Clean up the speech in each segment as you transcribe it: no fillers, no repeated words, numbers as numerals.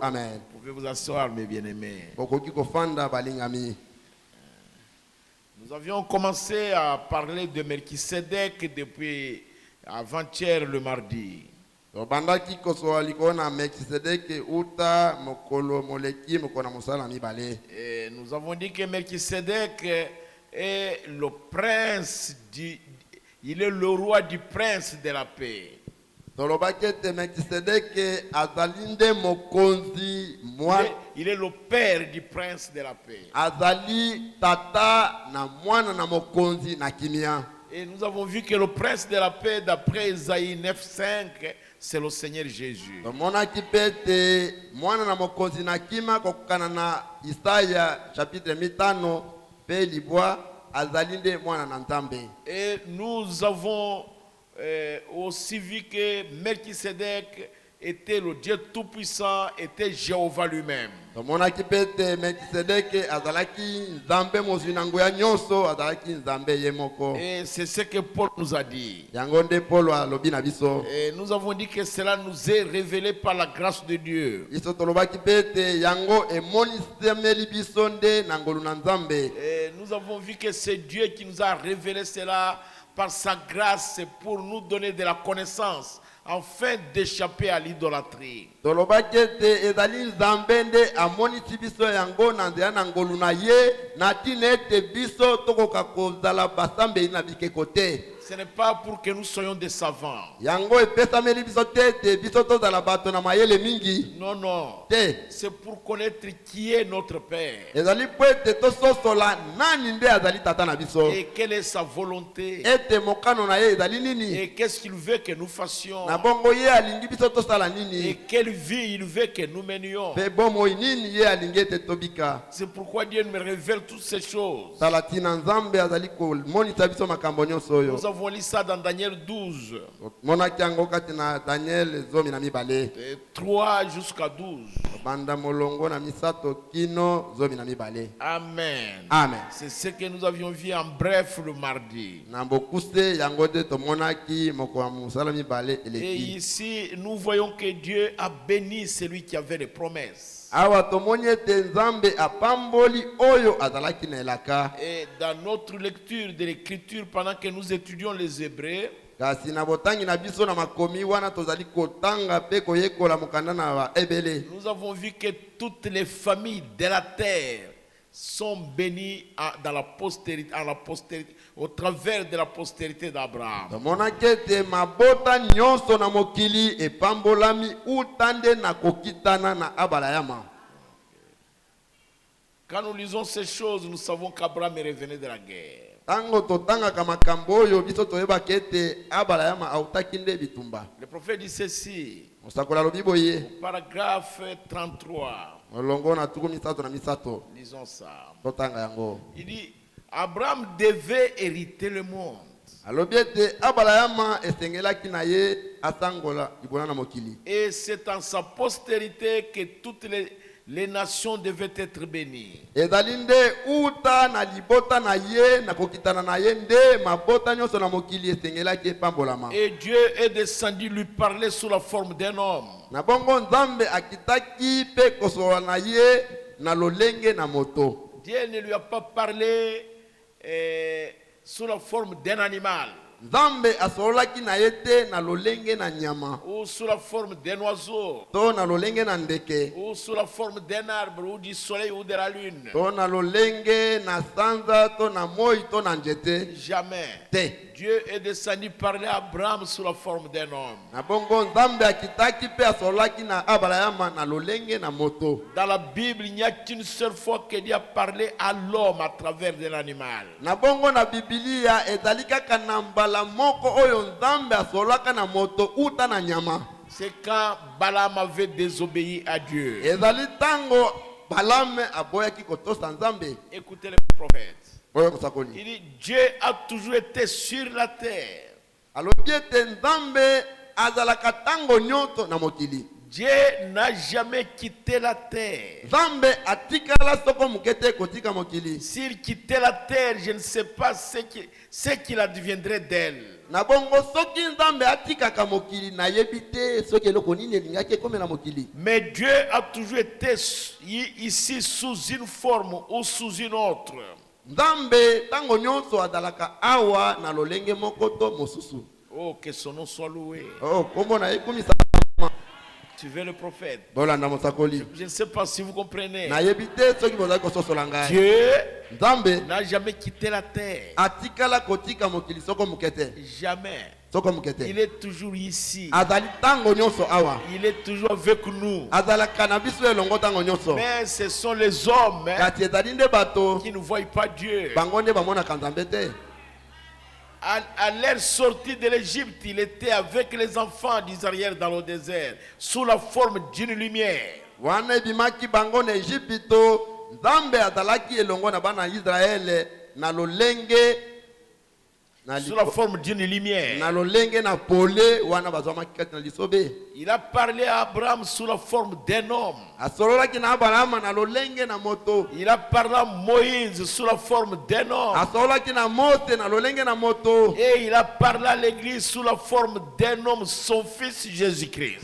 Amen. Vous pouvez vous asseoir, mes bien-aimés. Nous avions commencé à parler de Melchisedec depuis avant-hier le mardi. Et nous avons dit que Melchisedec est le prince il est le roi du prince de la paix. Il est le père du prince de la paix. Et nous avons vu que le prince de la paix, d'après Isaïe 9:5, c'est le Seigneur Jésus. Et nous avons aussi vu que Melchisedec était le Dieu Tout-Puissant, était Jéhovah lui-même. Et c'est ce que Paul nous a dit. Et nous avons dit que cela nous est révélé par la grâce de Dieu. Et nous avons vu que c'est Dieu qui nous a révélé cela par sa grâce pour nous donner de la connaissance afin d'échapper à l'idolâtrie. Ce n'est pas pour que nous soyons des savants. Non, non. C'est pour connaître qui est notre Père. Et quelle est sa volonté. Et qu'est-ce qu'il veut que nous fassions. Et quelle vie il veut que nous menions. C'est pourquoi Dieu me révèle toutes ces choses. Nous avons lu ça dans Daniel 12. 3 jusqu'à 12. Amen. Amen. C'est ce que nous avions vu en bref le mardi. Et ici, nous voyons que Dieu a béni celui qui avait les promesses. Et dans notre lecture de l'écriture, pendant que nous étudions les Hébreux, nous avons vu que toutes les familles de la terre sont bénies dans la postérité, au travers de la postérité d'Abraham. Quand nous lisons ces choses, nous savons qu'Abraham est revenu de la guerre. Le prophète dit ceci, au paragraphe 33. Lisons ça. Il dit, Abraham devait hériter le monde. Et c'est en sa postérité que toutes les nations devaient être bénies. Et Dieu est descendu lui parler sous la forme d'un homme. Dieu ne lui a pas parlé sous la forme d'un animal. Ou sous la forme d'un oiseau. Ou sous la forme d'un arbre, ou du soleil, ou de la lune. Jamais. Dieu est descendu parler à Abraham sous la forme d'un homme. Dans la Bible, il n'y a qu'une seule fois que Dieu a parlé à l'homme à travers de l'animal. C'est quand Balaam avait désobéi à Dieu. Écoutez le prophète. Il dit, Dieu a toujours été sur Dieu n'a jamais quitté la terre. S'il quittait la terre, je ne sais pas ce qu'il adviendrait d'elle. Mais Dieu a toujours été ici sous une forme ou sous une autre. Oh, que son nom soit loué. Tu veux le prophète? Je ne sais pas si vous comprenez. Dieu n'a jamais quitté la terre. Jamais. Il est toujours ici. Il est toujours avec nous. Mais ce sont les hommes qui ne voient pas Dieu. À leur sortie de l'Égypte, il était avec les enfants d'Israël dans le désert, sous la forme d'une lumière. Sous la forme d'une lumière. Il a parlé à Abraham sous la forme d'un homme. Il a parlé à Moïse sous la forme d'un homme. Et il a parlé à l'église sous la forme d'un homme, son fils Jésus-Christ.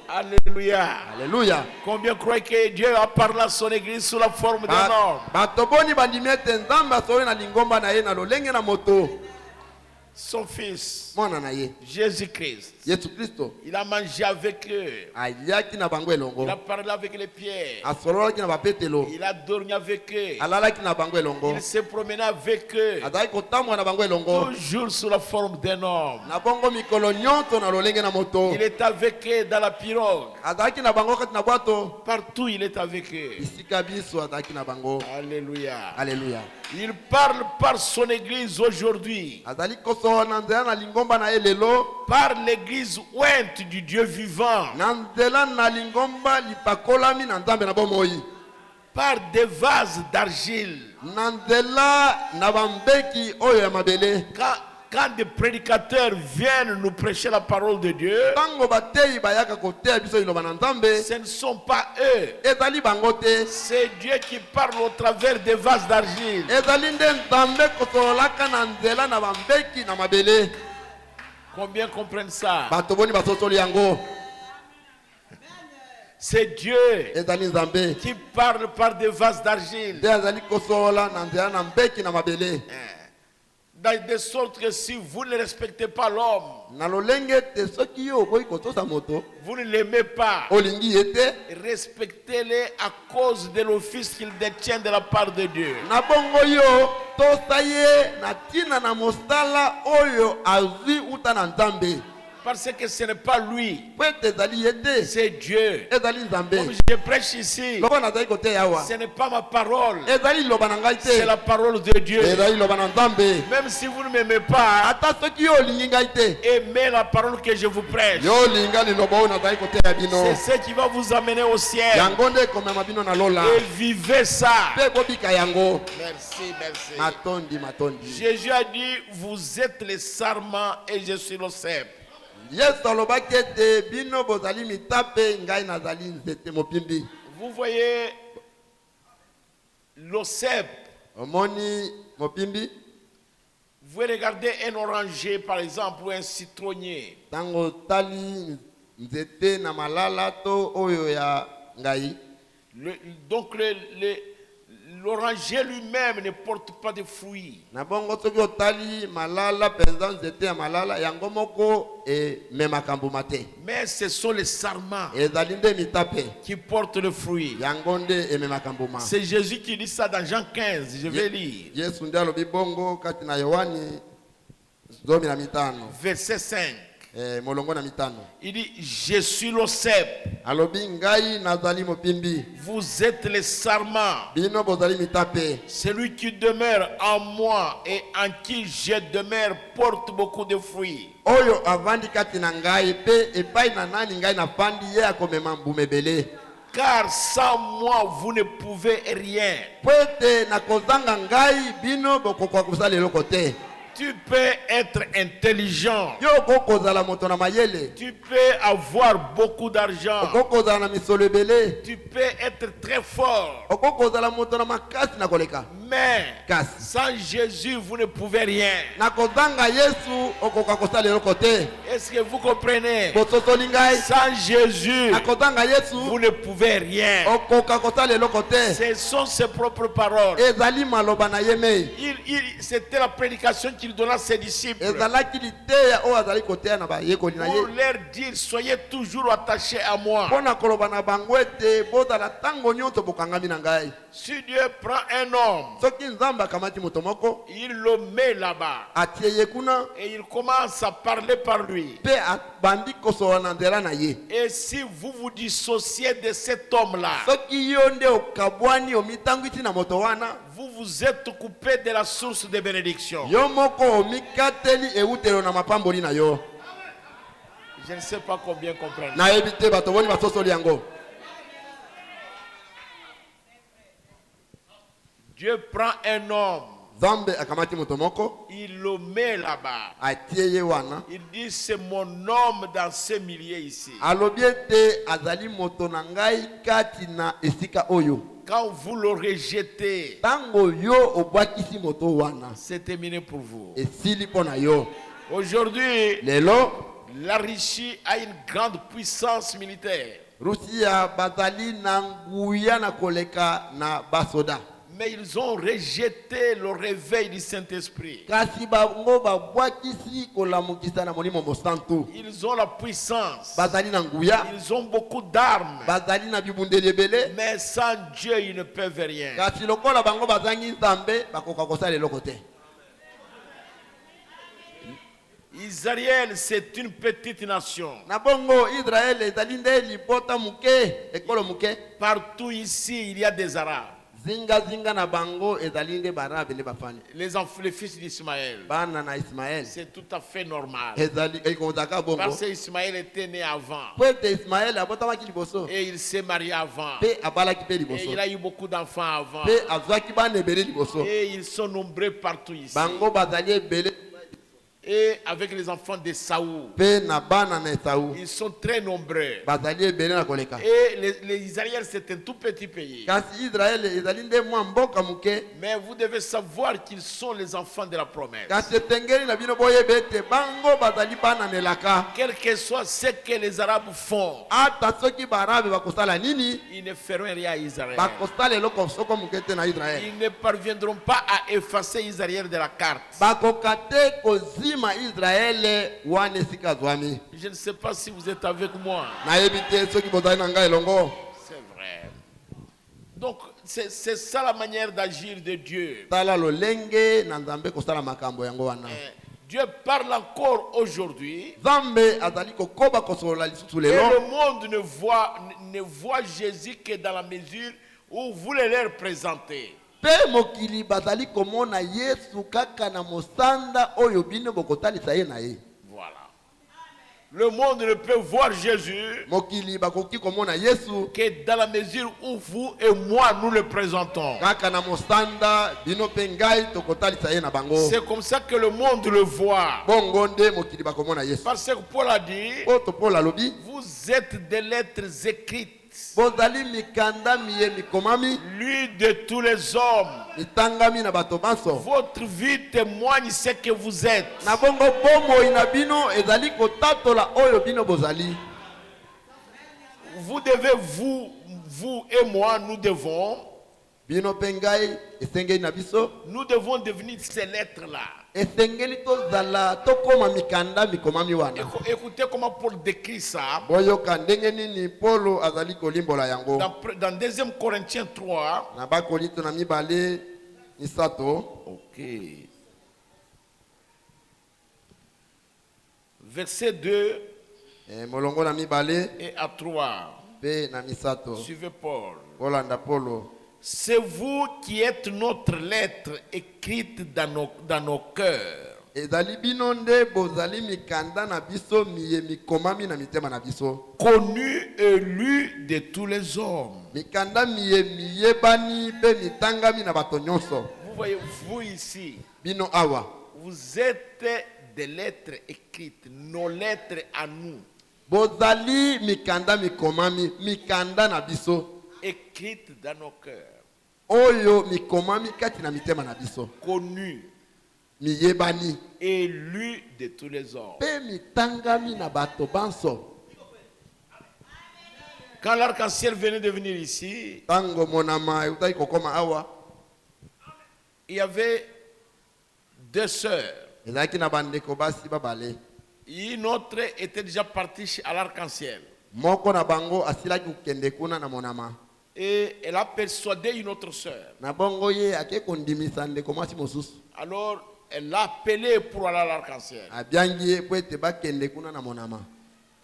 Alléluia. Alléluia. Combien croient que Dieu a parlé à son église sous la forme d'un homme? Son fils, Jésus-Christ, il a mangé avec eux. Il a parlé avec les pierres. Il a dormi avec eux. Il s'est promené avec eux. Toujours sous la forme d'un homme. Il est avec eux dans la pirogue. Partout il est avec eux. Alléluia. Alléluia. Il parle par son église aujourd'hui. Par l'église ointe du Dieu vivant. Par des vases d'argile. Quand des prédicateurs viennent nous prêcher la parole de Dieu, ce ne sont pas eux. C'est Dieu qui parle au travers des vases d'argile. Combien comprennent ça? C'est Dieu qui parle par des vases d'argile. De sorte que si vous ne respectez pas l'homme, vous ne l'aimez pas, respectez-le à cause de l'office qu'il détient de la part de Dieu. Parce que ce n'est pas lui, c'est Dieu. Comme je prêche ici, ce n'est pas ma parole, c'est la parole de Dieu. Même si vous ne m'aimez pas, aimez la parole que je vous prêche. C'est ce qui va vous amener au ciel. Et vivez ça. Merci, merci. Jésus a dit, vous êtes les sarments et je suis le cep. Vous voyez le cep. Vous regardez un oranger par exemple ou un citronnier. Donc l'oranger lui-même ne porte pas de fruits. Mais ce sont les sarments qui portent le fruit. C'est Jésus qui dit ça dans Jean 15. Je vais lire. Verset 5. Il dit, je suis le cep. Vous êtes les sarments. Celui qui demeure en moi et en qui je demeure porte beaucoup de fruits. Car sans moi vous ne pouvez rien. Tu peux être intelligent. Tu peux avoir beaucoup d'argent. Tu peux être très fort. Mais sans Jésus, vous ne pouvez rien. Est-ce que vous comprenez? Sans Jésus, vous ne pouvez rien. Ce sont ses propres paroles. C'était la prédication qu'il donna à ses disciples. Pour leur dire, soyez toujours attachés à moi. Si Dieu prend un homme, il le met là-bas et il commence à parler par lui. Et si vous vous dissociez de cet homme-là, vous vous êtes coupé de la source de bénédiction. Je ne sais pas combien comprendre. Dieu prend un homme, il le met là-bas. Il dit, c'est mon homme dans ce milieu ici. Quand vous le rejetez, c'est terminé pour vous. Aujourd'hui, la Russie a une grande puissance militaire. Mais ils ont rejeté le réveil du Saint-Esprit. Ils ont la puissance. Ils ont beaucoup d'armes. Mais sans Dieu, ils ne peuvent rien. Israël, c'est une petite nation. Partout ici, il y a des Arabes. Les fils d'Ismaël. C'est tout à fait normal. Parce qu'Ismaël était né avant. Et il s'est marié avant. Et il a eu beaucoup d'enfants avant. Et ils sont nombreux partout ici. Et avec les enfants de Saoul, ils sont très nombreux. Et les Israéliens, c'est un tout petit pays. Mais vous devez savoir qu'ils sont les enfants de la promesse. Quel que soit ce que les Arabes font, ils ne feront rien à Israël. Ils ne parviendront pas à effacer Israël de la carte. Je ne sais pas si vous êtes avec moi. C'est vrai. Donc, c'est ça la manière d'agir de Dieu. Dieu parle encore aujourd'hui. Et le monde ne voit Jésus que dans la mesure où vous le leur présentez. Voilà. Le monde ne peut voir Jésus que dans la mesure où vous et moi nous le présentons. C'est comme ça que le monde le voit. Parce que Paul a dit, vous êtes des lettres écrites, lu de tous les hommes. Votre vie témoigne ce que vous êtes. Vous devez, vous et moi, nous devons devenir ces lettres-là. Écoutez comment Paul décrit ça. Dans 2 Corinthiens 3. Ok. Verset 2 et à 3. Suivez Paul. C'est vous qui êtes notre lettre écrite dans nos cœurs. Connu et lu de tous les hommes. Vous voyez, vous ici, Vous êtes des lettres écrites, nos lettres à nous. Bozali mikanda mikomami, mikanda na biso. Écrites dans nos cœurs. Oyo mikomami kati na mitema na biso. Connu. Miyebani. Élu de tous les hommes. Pe mitangami na bato banso. Quand l'arc-en-ciel venait de venir ici, Tango monama utai kokoma awa. Il y avait 2 sœurs. Ezaki na bandeko basi babale. Une autre était déjà partie à l'arc-en-ciel. Moko na bango asilaki ukende kuna na monama. Et elle a persuadé une autre sœur. Na bongo ye ake kondimisa ndeko mwasi mosusu. Alors, elle l'a appelé pour aller à l'arc-en-ciel. Abiangi po ete bakende kuna na monama.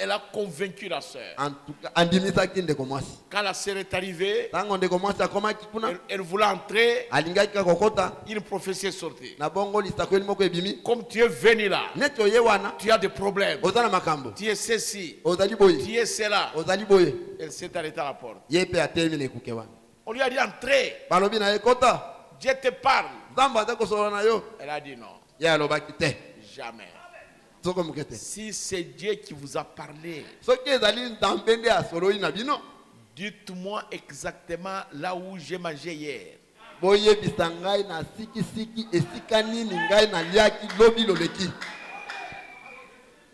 Elle a convaincu la sœur. En tout cas, andimisaki ndeko mwasi. Quand la sœur est arrivée, Tango ndeko mwasi akomaki kuna. elle voulait entrer. Alingaki kokota. Une prophétie est sortie. Na bongo lisakweli moko ebimi. Comme tu es venu là, Neto ye wana. tu as des problèmes. Ozana makambo. Tu es ceci. Ozali boye. Tu es cela. Ozali boye. Elle s'est arrêtée à la porte. Ye pe atemi ne kuke wana. On lui a dit entrer. Balobi na ekota. Dieu te parle. Zamba ta kosola na yo. Elle a dit non. Ya lobaki te. Jamais. Soko mukete. Si c'est Dieu qui vous a parlé, Soki ezali ndambende asolo ina bino. dites-moi exactement là où j'ai mangé hier. Boye bisangai na siki siki esika nini ngai na liaki lobi loleki.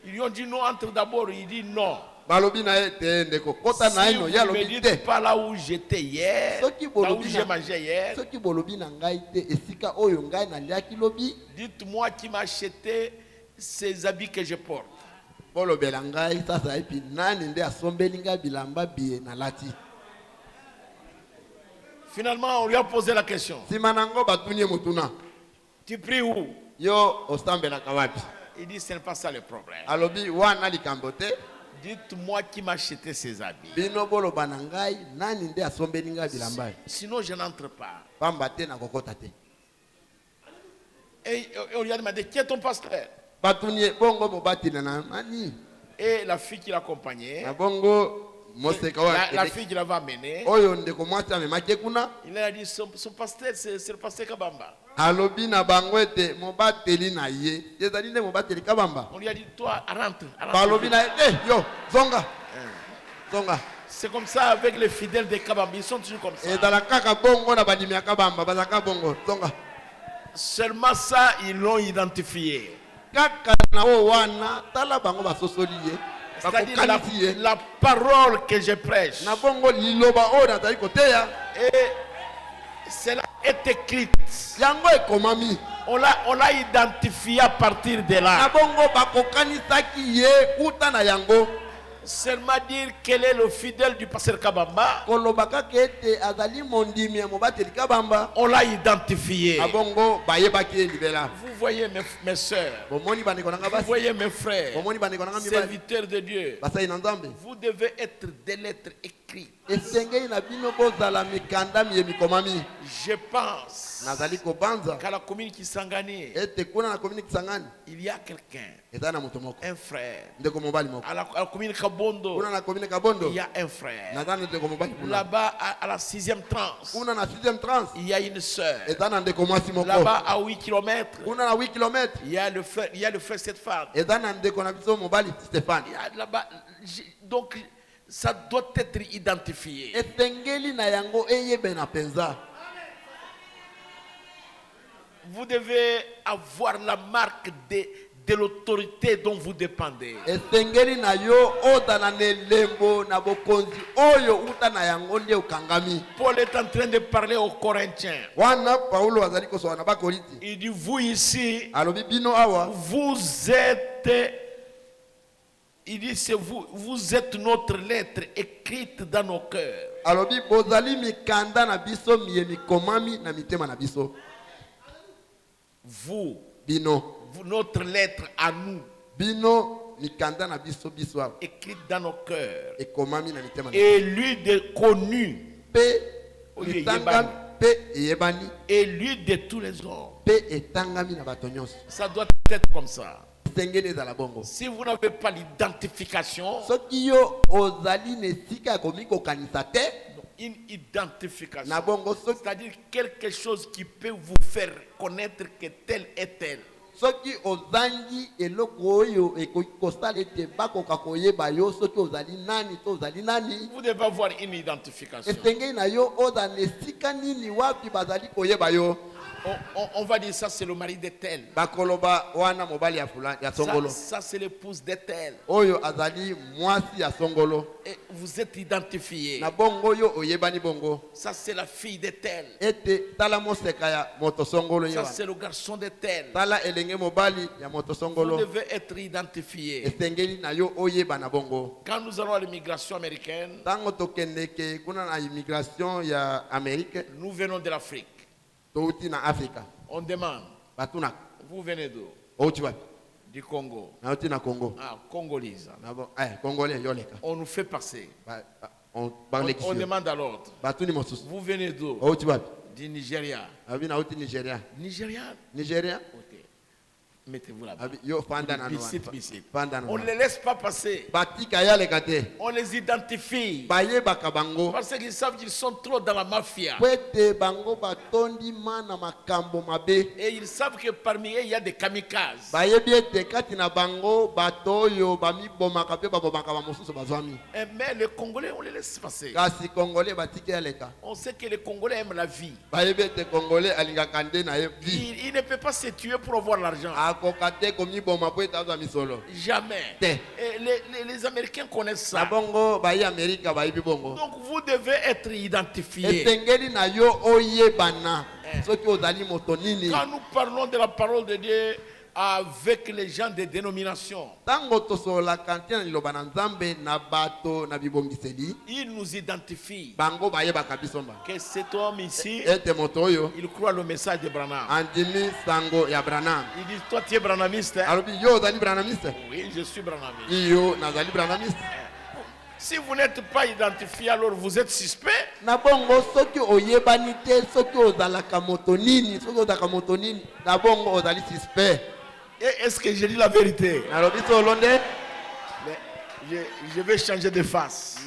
Ils lui ont dit non, entre d'abord. Il dit non. Balobi na ete ndeko kota na Si ino vous ya ne me lobi te. dites pas là où j'étais hier, Soki là où bolobi j'ai mangé hier, soki bolobi na ngai te esika oyo ngai na liaki lobi. dites-moi qui m'a acheté ces habits que je porte. Bolobela ngai sasa epi nani nde asombeli ngai bilamba biye na lati. Finalement, on lui a posé la question. Sima nango batuni mutuna. Tu pries où? Yo ostambelaka wapi? Il dit, ce n'est pas ça le problème. Alobi wana likambo te. Dites-moi qui m'a acheté ces habits. Bino boloba na ngai nani nde asombeli ngai bilamba. Sinon, je n'entre pas. Pamba te na kokota te. Et on lui a demandé, qui est ton pasteur? Batuni bongo mobati na nani? Et la fille qui l'accompagnait, Na bongo moseka la fille qui l'avait amené, oyo ndeko mwasi amemaki kuna. il a dit, son pasteur, c'est le pasteur Kabamba. Alobi na bango ete mobateli na ye. Ezali nde mobateli kabamba. On lui a dit, toi, rentre. Balobi na yo zonga. Zonga. C'est comme ça avec les fidèles de Kabamba, ils sont toujours comme ça. Ezala kaka bongo na bandimi ya kabamba bazaka bongo zonga. Seulement ça, ils l'ont identifié. Kaka na o wana tala bango basosoli ye. C'est-à-dire la parole que je prêche. Na bongo liloba o na tali koteya. Et cela est écrite. Yango ekomami. On l'a identifié à partir de Na là. bongo bakokanisaki ye kuta na yango. Seulement dire quel est le fidèle du pasteur Kabamba. Kolobaka kete azali mondimi ya mobateli kabamba. On l'a identifié. Na bongo bayebaki libela. Vous voyez mes soeurs. Bomoni bandeko nanga Vous basi. voyez mes frères. Bomoni bandeko nanga mibali. Serviteurs de Dieu. Basai na Nzambe. Vous devez être des lettres écrites. Esengei na bino bozala mikanda miye mikomami. Je pense Nazali kobanza. qu'à la commune Kisangani, Ete kuna na komini Kisangani. il y a quelqu'un, Eza na moto moko. un frère. Ndeko mobali moko. À la commune Kabondo, Kuna na komini Kabondo. il y a un frère. Nazana ndeko mobali kuna. Là-bas, à la 6e transe, Kuna na 6e trans. il y a une sœur. Eza na ndeko mwasi moko. Là-bas, à 8 km, Kuna na 8 km. il y a le frère Stéphane. Eza na ndeko na biso mobali Stéphane. Il y a là-bas, donc, ça doit être identifié. Esengeli na yango eyebe na penza. Vous devez avoir la marque de l'autorité dont vous dépendez. Esengeli na yo oda na nelembo na bokonzi oyo uta na yango nde ukangami. Paul est en train de parler aux Corinthiens. Wana Paulo azali kosoa na bakoriti. Il dit, vous ici, Alobi bino awa. vous êtes, il dit, c'est vous êtes notre lettre écrite dans nos cœurs. Alobi bozali mikanda na biso miye mikomami na mitema na biso. Vous, Bino. notre lettre à nous, Bino mikanda na biso biso awa. écrite dans nos cœurs. Ekomami na mitema na. Et lui de connu, Pe Oye, mitanga pe yebani. et lui de tous les hommes. Pe etangami na bato nyonso. Ça doit être comme ça. Sengeli ezala bongo. Si vous n'avez pas l'identification, Soki yo ozali nesika komi kokanisa te. une identification, Na bongo soki c'est-à-dire quelque chose qui peut vous faire connaître que tel est tel. soki ozangi eloko oyo ekosala ete bakoka koyeba yo soki ozali nani to ozali nani. Vous devez avoir une identification. Esengeli na yo oza na esika nini wapi bazali koyeba yo. On va dire ça, c'est le mari de tel. Bakoloba wana mobali ya fulani ya songolo. Ça c'est l'épouse de tel. Oyo azali mwasi ya songolo. Et vous êtes identifié. Na bongo yo oyebani bongo. Ça c'est la fille de tel. Ete tala moseka ya moto songolo ça c'est le garçon de tel. Tala elenge mobali ya moto songolo. Vous devez être identifié. Esengeli na yo oyeba na bongo. Quand nous allons à l'immigration américaine, tango tokendeke kuna na immigration ya Amérique, nous venons de l'Afrique. Na Afrika. On demande. Batuna. Vous venez d'où? Du Congo. Na Congo. Ah, Congolese. Congolais yoleka. On nous fait passer. On demande à l'autre. Vous venez d'où? Du Nigeria. Nigeria. Nigeria? Ok. Mettez-vous là-bas. On ne les laisse pas passer. On les identifie. Parce qu'ils savent qu'ils sont trop dans la mafia. Et ils savent que parmi eux, il y a des kamikazes. Mais les Congolais, on les laisse passer. On sait que les Congolais aiment la vie. Il ne peut pas se tuer pour avoir l'argent. Jamais. Et les Américains connaissent ça. Donc vous devez être identifié. Quand nous parlons de la parole de Dieu avec les gens des dénominations, ils nous identifient que cet homme ici, il croit le message de Branham. Il dit, toi tu es branhamiste, hein? Oui, je suis branhamiste. Si vous n'êtes pas identifié, alors vous êtes suspect. Est-ce que je dis la vérité? Mais je vais changer de face.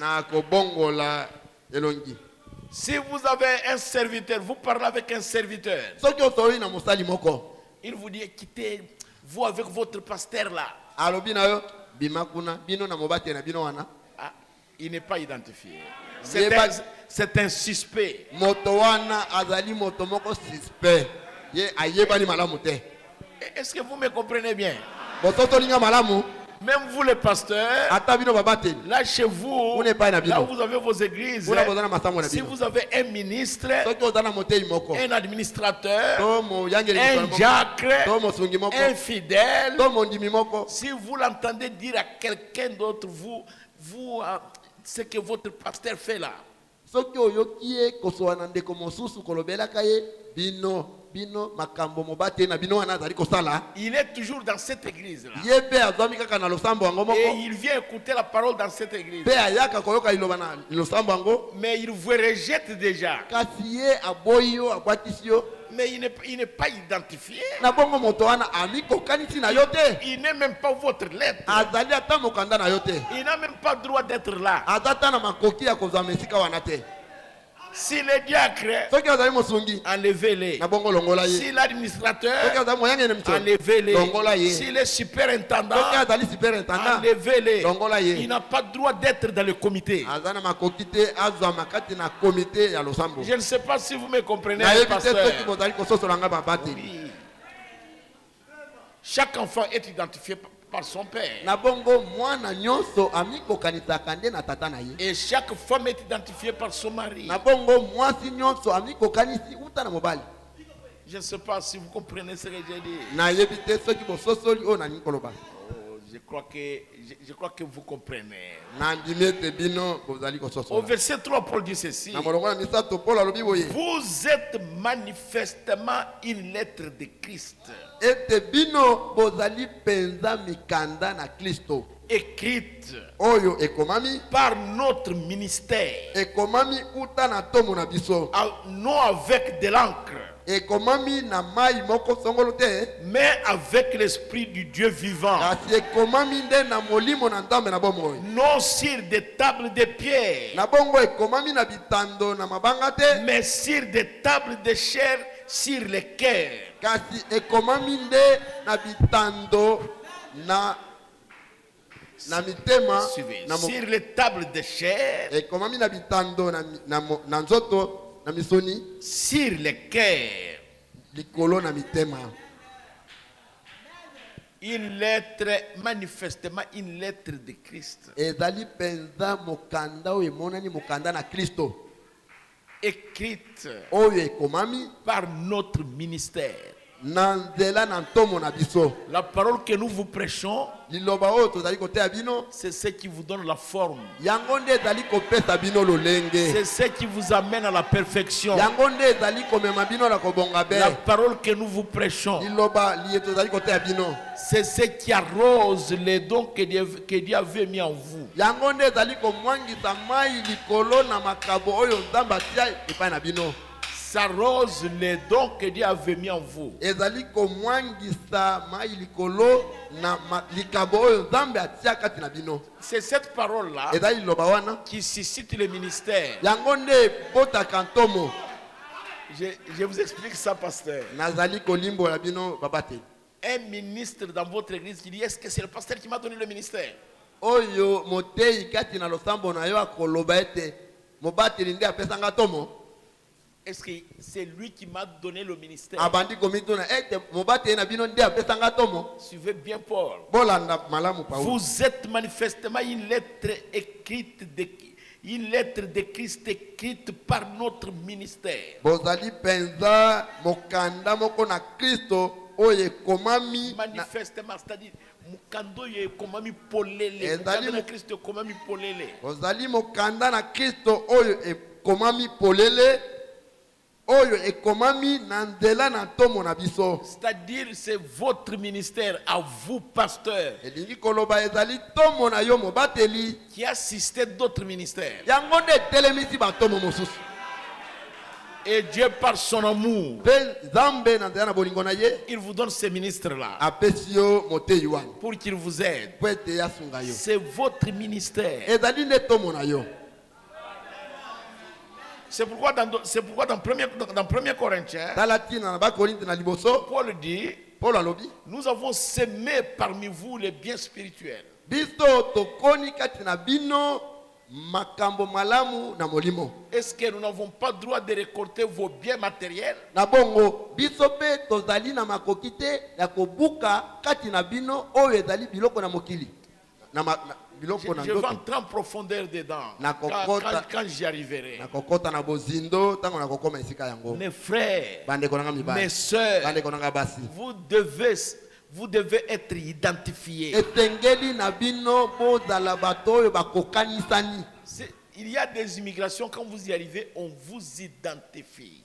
Si vous avez un serviteur, vous parlez avec un serviteur. Il vous dit, quittez vous avec votre pasteur là. Il n'est pas identifié. C'est un suspect. Est-ce que vous me comprenez bien? Même vous les pasteurs, là chez vous, là où vous avez vos églises, si vous avez un ministre, un administrateur, un diacre, un fidèle, si vous l'entendez dire à quelqu'un d'autre, vous ce que votre pasteur fait là, il est toujours dans cette église là. Et il vient écouter la parole dans cette église. Mais il vous rejette déjà. Mais il n'est pas identifié. Il n'est même pas votre lettre. Il n'a même pas le droit d'être là. Si les diacres, enlevez-les. Si l'administrateur, enlevez-les. Si les superintendants, enlevez-les. Il n'a pas le droit d'être dans le comité. Je ne sais pas si vous me comprenez, pasteur. Oui. Chaque enfant est identifié par son père. Et chaque femme est identifiée par son mari. Je ne sais pas si vous comprenez ce que j'ai dit. Je crois que vous comprenez. Au verset 3, Paul dit ceci. Vous êtes manifestement une lettre de Christ, écrite par notre ministère, non avec de l'encre, mais avec l'esprit du Dieu vivant, non sur des tables de pierre, mais sur des tables de chair sur les cœurs. Kasi ekomami nde na bitando na mitema sur les tables de chair. Ekomami na bitando na nzoto na misoni sur les cœurs. Likolo na mitema. Une lettre, manifestement une lettre de Christ. Ezali penza mokanda oyo emonani mokanda na Kristo. Écrite oyo ekomami par notre ministère. Na nzela na ntomo na biso. La parole que nous vous prêchons, liloba oyo tozali koteya bino, c'est ce qui vous donne la forme. Yango nde ezali kopesa bino lolenge. C'est ce qui vous amène à la perfection. Yango nde ezali komema bino na kobonga be. La parole que nous vous prêchons, liloba liye tozali koteya bino, c'est ce qui arrose les dons que Dieu avait mis en vous. Yango nde ezali komwangisa mai likolo na makabo oyo Nzambe atia epai na bino. S'arrose les dons que Dieu avait mis en vous. Ezali komwangisa mai likolo na likabo oyo Nzambe atia kati na bino. C'est cette parole là ezali liloba wana qui suscite le ministère. Yango nde botaka ntomo. Je vous explique ça, pasteur. Nazali kolimbola bino babate. Un ministre dans votre église qui dit, est-ce que c'est le pasteur qui m'a donné le ministère? Oyo motei kati na losambo na yo akoloba ete mobateli nde apesanga tomo. Est-ce que c'est lui qui m'a donné le ministère? Abandi komituna ete mobateli na bino nde apesanga tomo. Suivez bien Paul. Bolanda malamu Paul. Vous êtes manifestement une lettre de Christ écrite par notre ministère. Bozali penza mokanda moko na Kristo oye komami manifestement, c'est-à-dire mukando ye komami polele. Mukanda na Kristo komami polele. Bozali mokanda na Kristo oyo e komami polele. Oyo e komami na nzela na ntomo na biso. C'est-à-dire c'est votre ministère à vous, pasteur, elingi koloba ezali tomo na yo mobateli qui assistait d'autres ministères. Yango nde telemisi ba tomo mosusu. Et Dieu par son amour, Nzambe na nzela na bolingo na ye, il vous donne ces ministres-là apesi yo motei wana pour qu'ils vous aident. po ete yasunga yo. C'est votre ministère. Ezali nde tomo na yo. C'est pourquoi dans 1 Corinthiens, Paul dit, nous avons semé parmi vous les biens spirituels. Est-ce que nous n'avons pas le droit de récolter vos biens matériels? Je vais entrer en profondeur dedans quand j'y arriverai. Mes frères, mes soeurs, vous devez être identifiés. Il y a des immigrations, quand vous y arrivez, on vous identifie.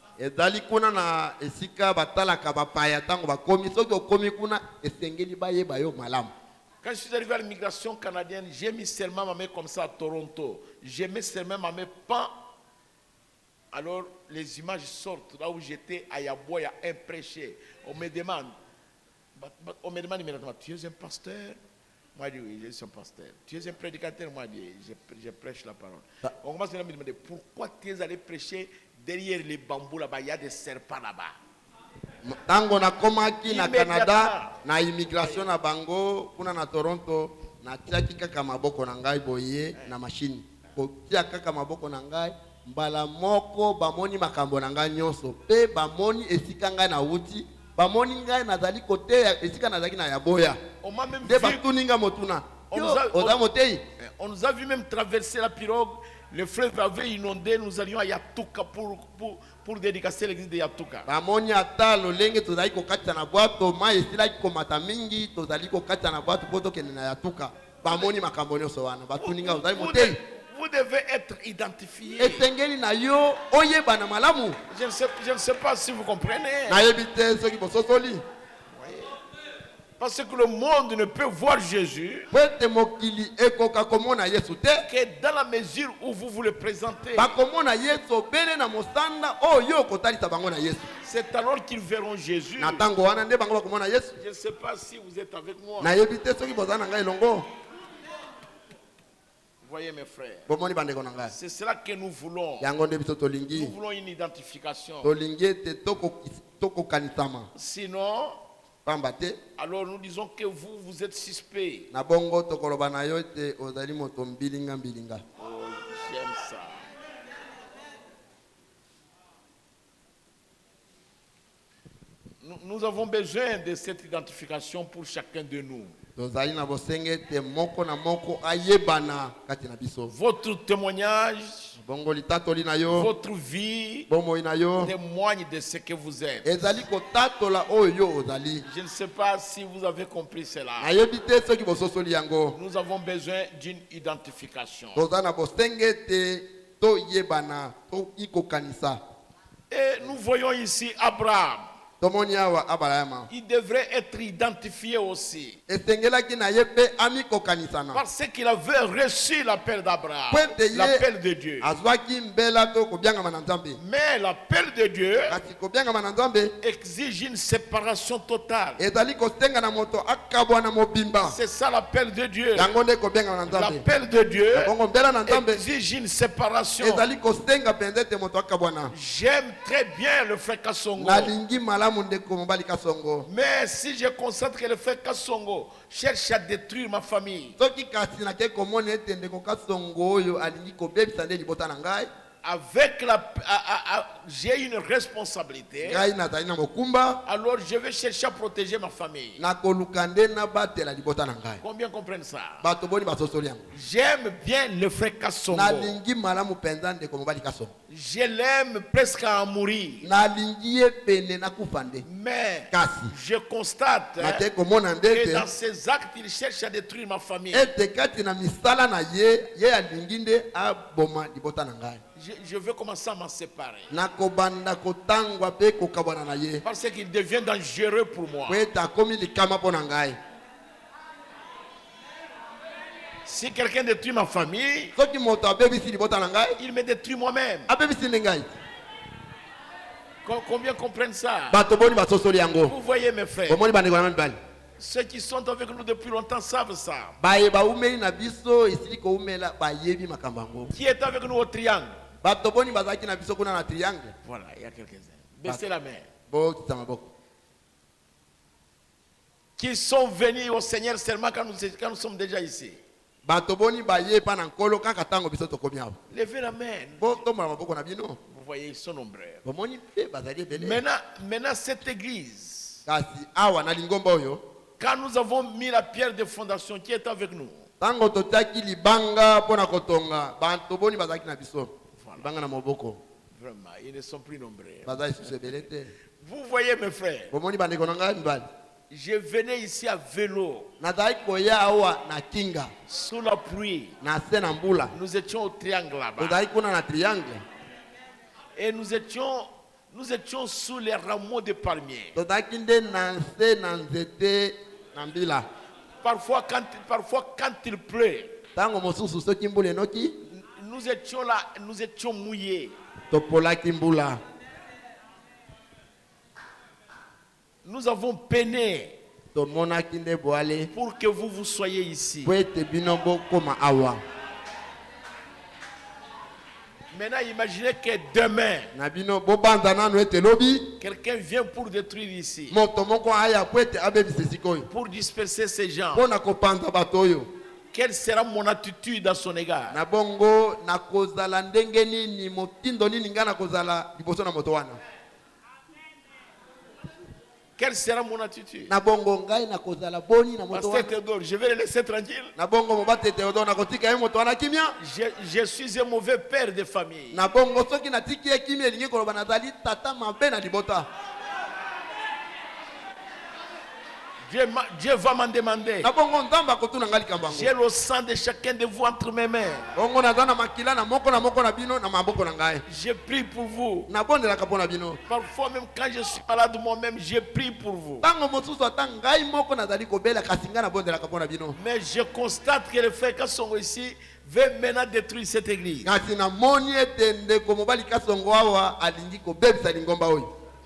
Quand je suis arrivé à l'immigration canadienne, j'ai mis seulement ma main comme ça à Toronto. J'ai mis seulement ma main pas. Alors les images sortent là où j'étais à Yaboya, un prêché. On me demande immédiatement, tu es un pasteur? Moi je dis oui, je suis un pasteur. Tu es un prédicateur? Moi je dis je prêche la parole. On commence à me demander pourquoi tu es allé prêcher derrière les bambous là-bas, il y a des serpents là-bas. Tango na komaki na Canada na immigration na bango kuna na Toronto na tiaki kaka maboko na ngai boye na machine ko tia kaka maboko na ngai mbala moko bamoni makambo na ngai nyonso pe bamoni esika ngai na wuti bamoni ngai nazali kote esika nazali na yaboya de batuninga motuna on nous a vu même traverser la pirogue. Le fleuve avait inondé, nous allions à Yatuka pour dédicacer l'église de Yatuka. Bamoni ata lolenge tozali kokatisa na bwato mai esila komata mingi tozali kokatisa na bwato poto kende na Yatuka. Bamoni makambo nyonso wana batuninga ozali motei. Vous devez être identifié. Etengeli na yo oyeba na malamu. Je ne sais pas si vous comprenez. Na yebite soki bososoli. Parce que le monde ne peut voir Jésus que dans la mesure où vous le présentez. C'est alors qu'ils verront Jésus. Je ne sais pas si vous êtes avec moi. Voyez mes frères. C'est cela que nous voulons. Nous voulons une identification. Sinon, alors nous disons que vous êtes suspect. Oh, j'aime ça. Nous avons besoin de cette identification pour chacun de nous. Votre témoignage, votre vie témoigne de ce que vous êtes. Je ne sais pas si vous avez compris cela. Nous avons besoin d'une identification. Et nous voyons ici Abraham. Il devrait être identifié aussi. Parce qu'il avait reçu l'appel d'Abraham, l'appel de Dieu. Mais l'appel de Dieu exige une séparation totale. C'est ça l'appel de Dieu. L'appel de Dieu exige une séparation. J'aime très bien le frère Kassongo. Mais si je constate que le frère Kassongo cherche à détruire ma famille, avec j'ai une responsabilité, alors je vais chercher à protéger ma famille. Combien comprennent ça? J'aime bien le frère Kassongo. Je l'aime presque à mourir. Mais je constate que dans ses actes, il cherche à détruire ma famille. Je veux commencer à m'en séparer. Parce qu'il devient dangereux pour moi. Si quelqu'un détruit ma famille, il me détruit moi-même. Combien comprennent ça? Vous voyez mes frères, ceux qui sont avec nous depuis longtemps savent ça. Qui est avec nous au triangle? Voilà, il y a quelques-uns. Baissez la main. Qui sont venus au Seigneur seulement quand nous sommes déjà ici. Levez la main. Vous voyez, ils sont nombreux. Maintenant cette église, quand nous avons mis la pierre de fondation, qui est avec nous? Vraiment, ils ne sont plus nombreux. Vous voyez mes frères, je venais ici à vélo, sous la pluie. Nous étions au triangle là-bas. Et nous étions sous les rameaux de palmiers. Parfois quand il pleut, nous étions là, nous étions mouillés. Nous avons peiné pour que vous soyez ici. Maintenant, imaginez que demain, quelqu'un vient pour détruire ici, pour disperser ces gens. Quelle sera mon attitude à son égard? Quelle sera mon attitude? Pasteur Théodore, je vais le laisser tranquille. Je suis un mauvais père de famille. Dieu va m'en demander. J'ai le sang de chacun de vous entre mes mains. Je prie pour vous. Parfois même quand je suis malade moi-même, je prie pour vous. Mais je constate que le frère Kassongo ici veut maintenant détruire cette église.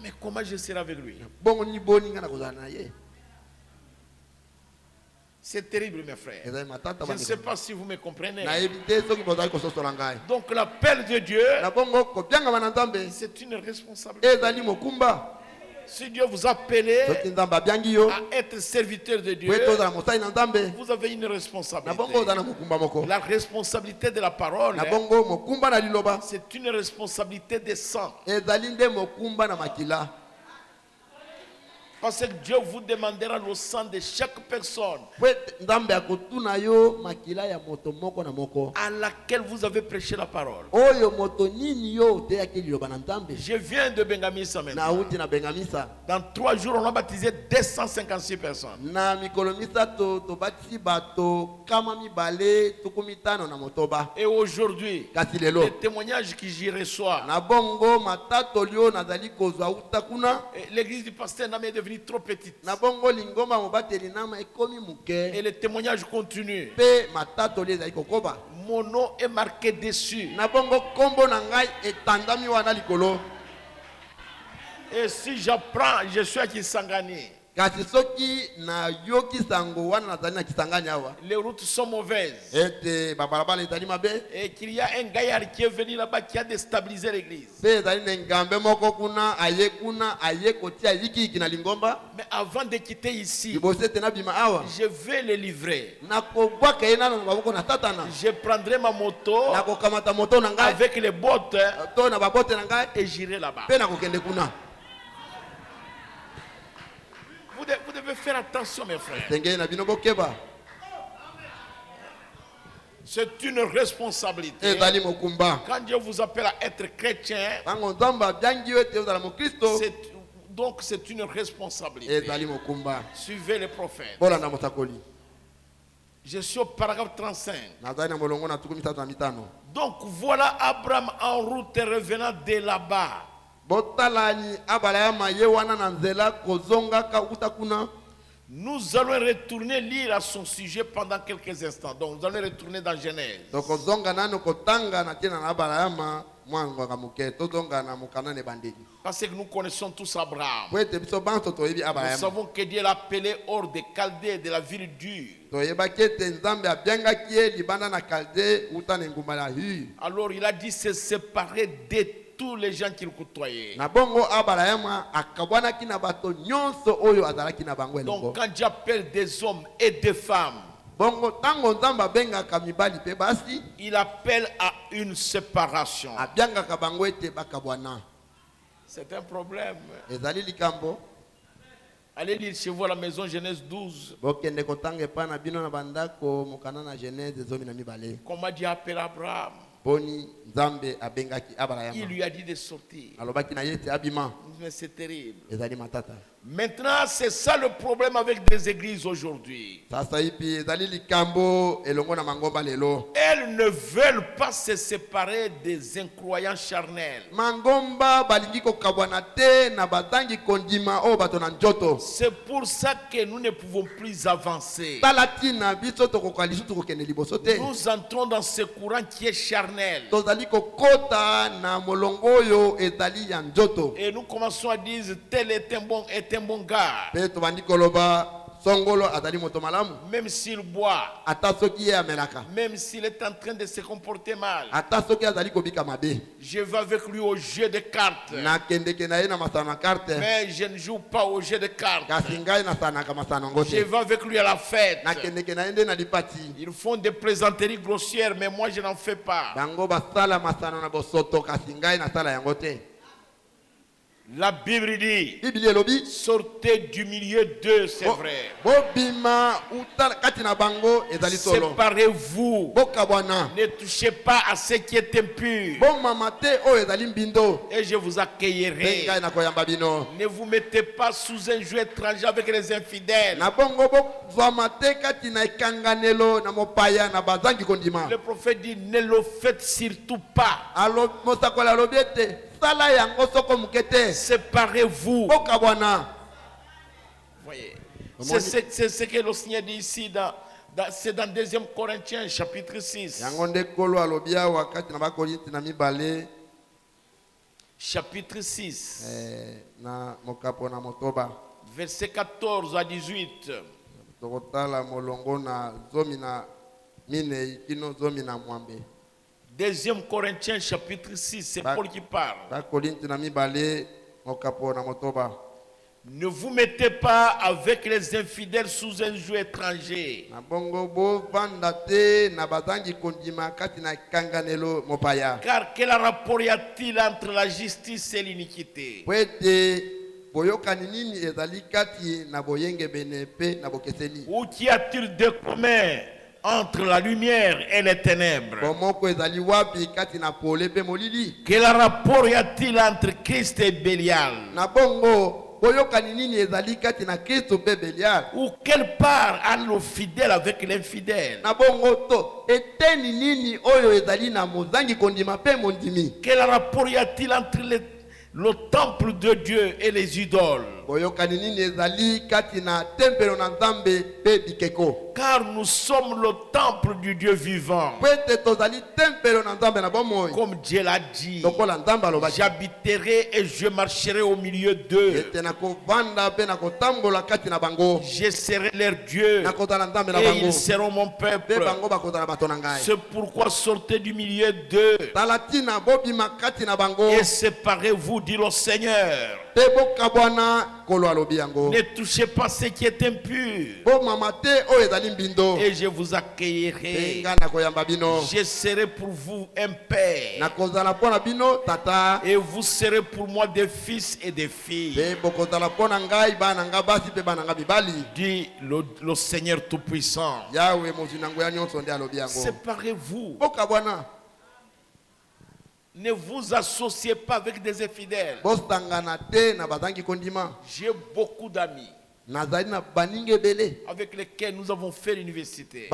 Mais comment je serai avec lui? C'est terrible, mes frères. Je ne sais pas si vous me comprenez. Donc l'appel de Dieu, c'est une responsabilité. Si Dieu vous a appelé à être serviteur de Dieu, vous avez une responsabilité. La responsabilité de la parole, c'est une responsabilité des saints. Parce que Dieu vous demandera le sang de chaque personne à laquelle vous avez prêché la parole. Je viens de Bengamisa maintenant. Dans 3 jours, on a baptisé 256 personnes. Et aujourd'hui, les témoignages que j'y reçois, l'église du pasteur Namé est devenue trop petite. Et le témoignage continue. Mon nom est marqué dessus. Et si j'apprends, je suis à Kisangani. Les routes sont mauvaises. Et qu'il y a un gaillard qui est venu là-bas qui a déstabilisé l'église. Mais avant de quitter ici, je vais le livrer. Je prendrai ma moto avec les bottes et j'irai là-bas. Vous devez faire attention, mes frères. C'est une responsabilité. Quand Dieu vous appelle à être chrétien, donc c'est une responsabilité. Suivez les prophètes. Je suis au paragraphe 35. Donc voilà Abraham en route revenant de là-bas. Nous allons retourner lire à son sujet pendant quelques instants. Donc nous allons retourner dans Genèse. Parce que nous connaissons tous Abraham. Nous savons que Dieu l'a appelé hors des Chaldées, de la ville dure. Alors il a dit se séparer de tous les gens qu'il côtoyait. Donc quand j'appelle des hommes et des femmes, il appelle à une séparation. C'est un problème. Allez lire chez vous à la maison Genèse 12. Comment Dieu appelle Abraham. Il lui a dit de sortir. Mais c'est terrible. Maintenant, c'est ça le problème avec des églises aujourd'hui. Elles ne veulent pas se séparer des incroyants charnels. C'est pour ça que nous ne pouvons plus avancer. Nous entrons dans ce courant qui est charnel. Et nous commençons à dire tel est un bon gars. Même s'il boit, même s'il est en train de se comporter mal, je vais avec lui au jeu de cartes. Mais je ne joue pas au jeu de cartes. Je vais avec lui à la fête. Ils font des plaisanteries grossières, mais moi je n'en fais pas. La Bible dit, sortez du milieu d'eux, c'est vrai. Séparez-vous. Ne touchez pas à ce qui est impur. Et je vous accueillerai. Ne vous mettez pas sous un joug étranger avec les infidèles. Le prophète dit, ne le faites surtout pas. Séparez-vous. Voyez. C'est ce que le Seigneur dit ici c'est dans 2 Corinthiens chapitre 6. Chapitre 6. Verset 14 à 18. tokotala molongo na zomi na mine kino zomi na mwambe. 2 Corinthiens chapitre 6, c'est Paul qui parle. Ne vous mettez pas avec les infidèles sous un joug étranger. Car quel rapport y a-t-il entre la justice et l'iniquité? Ou qu'y a-t-il de commun entre la lumière et les ténèbres? Quel rapport y a-t-il entre Christ et Bélial? Ou quelle part a le fidèle avec l'infidèle? Quel rapport y a-t-il entre le temple de Dieu et les idoles? Car nous sommes le temple du Dieu vivant. Comme Dieu l'a dit, j'habiterai et je marcherai au milieu d'eux. Je serai leur Dieu et ils seront mon peuple. C'est pourquoi sortez du milieu d'eux et séparez-vous, dit le Seigneur. Ne touchez pas ce qui est impur. Et je vous accueillerai. Je serai pour vous un père. Et vous serez pour moi des fils et des filles. Dit le Seigneur Tout-Puissant. Séparez-vous. Ne vous associez pas avec des infidèles. J'ai beaucoup d'amis avec lesquels nous avons fait l'université.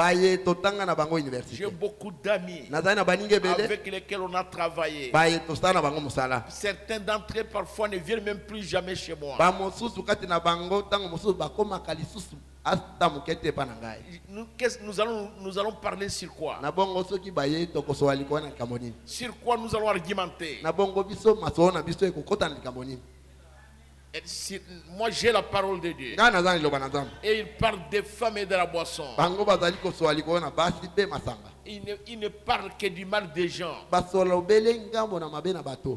J'ai beaucoup d'amis avec lesquels on a travaillé. Certains d'entre eux parfois ne viennent même plus jamais chez moi. Nous allons parler sur quoi? Sur quoi nous allons argumenter? Moi j'ai la parole de Dieu. Et il parle des femmes et de la boisson. Ils ne parlent que du mal des gens.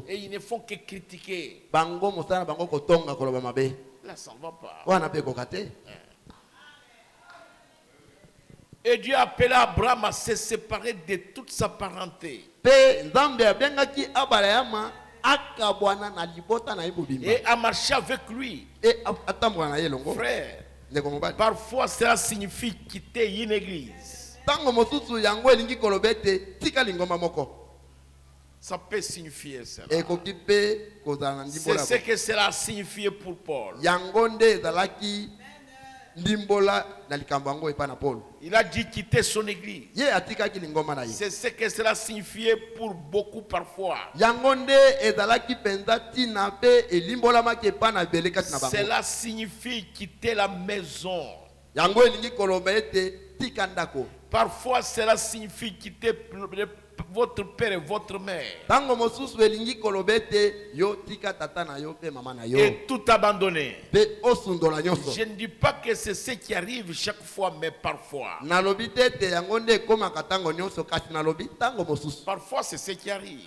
Et ils ne font que critiquer. Là ça ne va pas. Et Dieu a appelé Abraham à se séparer de toute sa parenté. Et à marcher avec lui. Frère, parfois cela signifie quitter une église. Ça peut signifier cela. C'est ce que cela a signifié pour Paul. Il a dit quitter son église. C'est ce que cela signifiait pour beaucoup parfois. Cela signifie quitter la maison. Parfois cela signifie quitter votre père et votre mère. Et tout abandonner. Je ne dis pas que c'est ce qui arrive chaque fois, mais parfois. Parfois c'est ce qui arrive.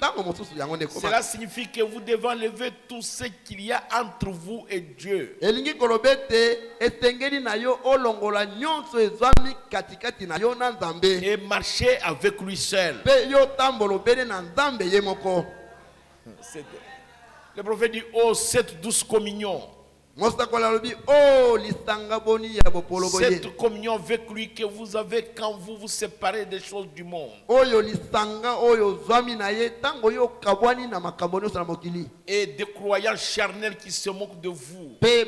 Cela signifie que vous devez enlever tout ce qu'il y a entre vous et Dieu. Et marcher avec lui seul. Le prophète dit, oh, cette douce communion. Cette communion avec lui que vous avez quand vous vous séparez des choses du monde. Et des croyants charnels qui se moquent de vous. Et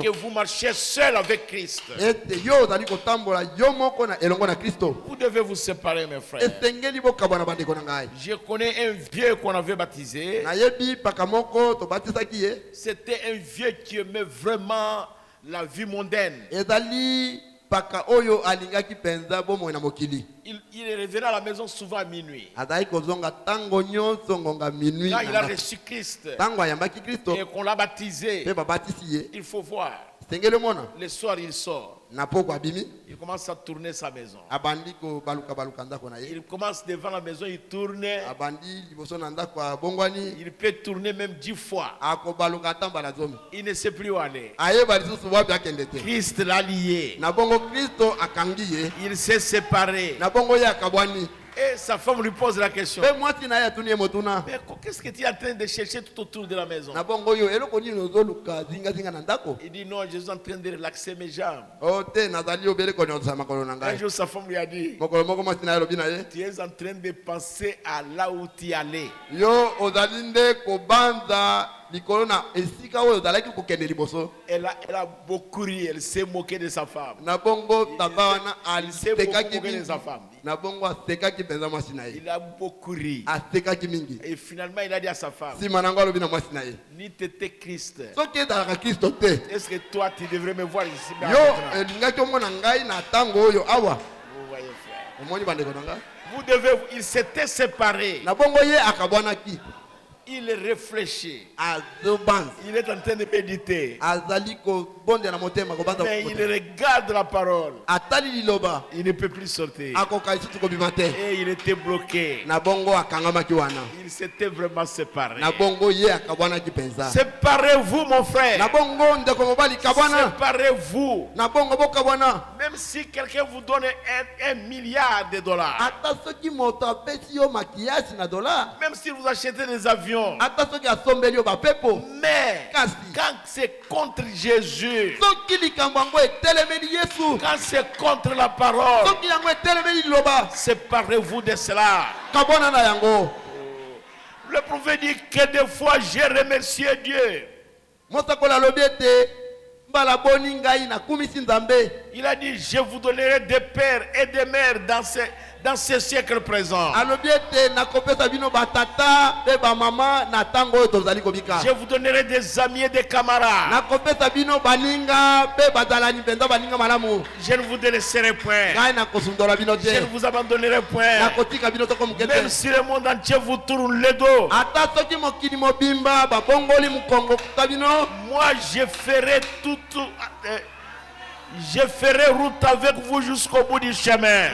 que vous marchez seul avec Christ. Vous devez vous séparer, mes frères. Je connais un vieux qu'on avait baptisé. C'était un vieux qui aimait vraiment la vie mondaine. Il revenait à la maison souvent à minuit. Quand il a reçu Christ et qu'on l'a baptisé, il faut voir. Le soir, il sort. Il commence à tourner sa maison. Il commence devant la maison, il tourne. Il peut tourner même 10 fois. Il ne sait plus où aller. Christ l'a lié. Il s'est séparé. Et sa femme lui pose la question. Mais qu'est-ce que tu es en train de chercher tout autour de la maison? Il dit non, je suis en train de relaxer mes jambes. Un jour, sa femme lui a dit, tu es en train de penser à là où tu allais. Elle a beaucoup ri, elle s'est moquée de sa femme. Elle s'est beaucoup moquée de sa femme. Il a beaucoup ri. Et finalement, il a dit à sa femme, ni t'étais Christ. Est-ce que toi, tu devrais me voir ici? Vous voyez, frère. Il s'était séparé. Il réfléchit. Il est en train de méditer. Mais il regarde la parole. Il ne peut plus sortir. Et il était bloqué. Il s'était vraiment séparé. Séparez-vous, mon frère. Séparez-vous. Même si quelqu'un vous donne $1 milliard. Même si vous achetez des avions. Mais quand c'est contre Jésus, quand c'est contre la parole, séparez-vous de cela. Le prophète dit que des fois j'ai remercié Dieu. Il a dit, je vous donnerai des pères et des mères dans ce siècle présent. Je vous donnerai des amis et des camarades. Je ne vous délaisserai point. Je ne vous abandonnerai point. Même si le monde entier vous tourne le dos, moi je ferai tout. Je ferai route avec vous jusqu'au bout du chemin.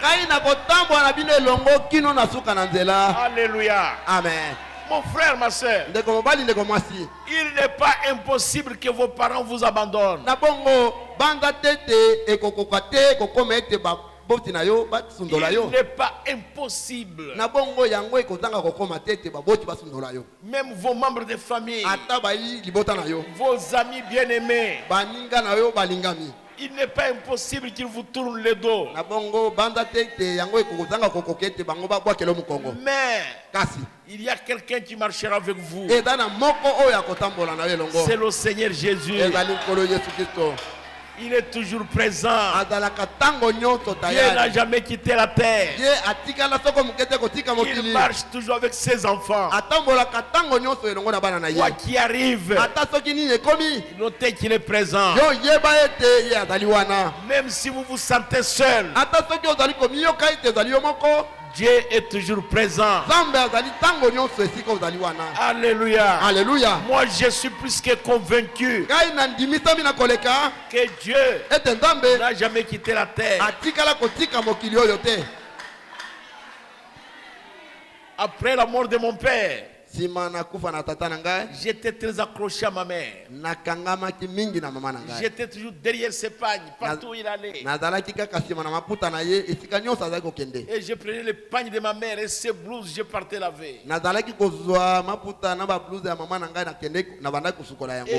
Alléluia. Amen. Mon frère, ma soeur, il n'est pas impossible que vos parents vous abandonnent. Il n'est pas impossible. Même vos membres de famille, vos amis bien-aimés, il n'est pas impossible qu'ils vous tournent le dos. Mais il y a quelqu'un qui marchera avec vous. C'est le Seigneur Jésus. Il est toujours présent. Dieu n'a jamais quitté la terre. Il marche toujours avec ses enfants. Quoi qu'il arrive, notez qu'il est présent. Même si vous vous sentez seul, Dieu est toujours présent. Alléluia. Alléluia. Moi, je suis plus que convaincu que Dieu n'a jamais quitté la terre. Après la mort de mon père, j'étais très accroché à ma mère. J'étais toujours derrière ses pagnes, partout où il allait. Et je prenais les pagnes de ma mère et ses blouses, je partais laver. Et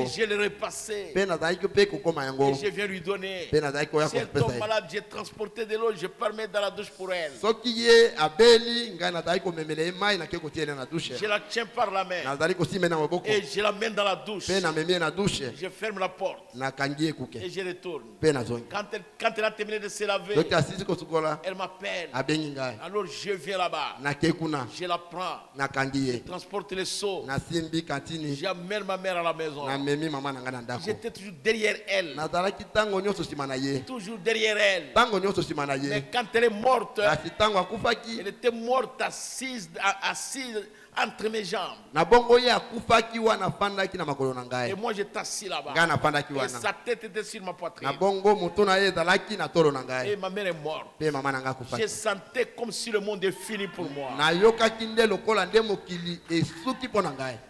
je les repassais. Et je viens lui donner. Si elle tombe malade, j'ai transporté de l'eau, je permets dans la douche pour elle. Je la tiens par la main et je la mets dans la douche. Je ferme la porte et je retourne. Quand elle a terminé de se laver, elle m'appelle. Alors je viens là-bas, je la prends, je transporte les seaux, j'amène ma mère à la maison. J'étais toujours derrière elle, toujours derrière elle. Mais quand elle est morte, elle était morte assise entre mes jambes. Et moi j'étais assis là-bas. Et sa tête était sur ma poitrine. Et ma mère est morte. Je sentais comme si le monde est fini pour moi.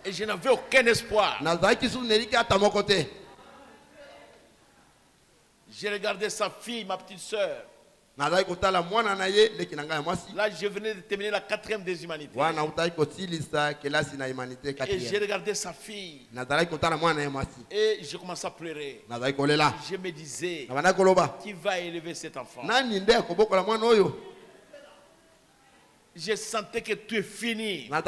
Et je n'avais aucun espoir. J'ai regardé sa fille, ma petite soeur. Là, je venais de terminer la 4e des humanités. Et j'ai regardé sa fille. Et je commençais à pleurer. Je me disais, qui va élever cet enfant? Je sentais que tout est fini. Mais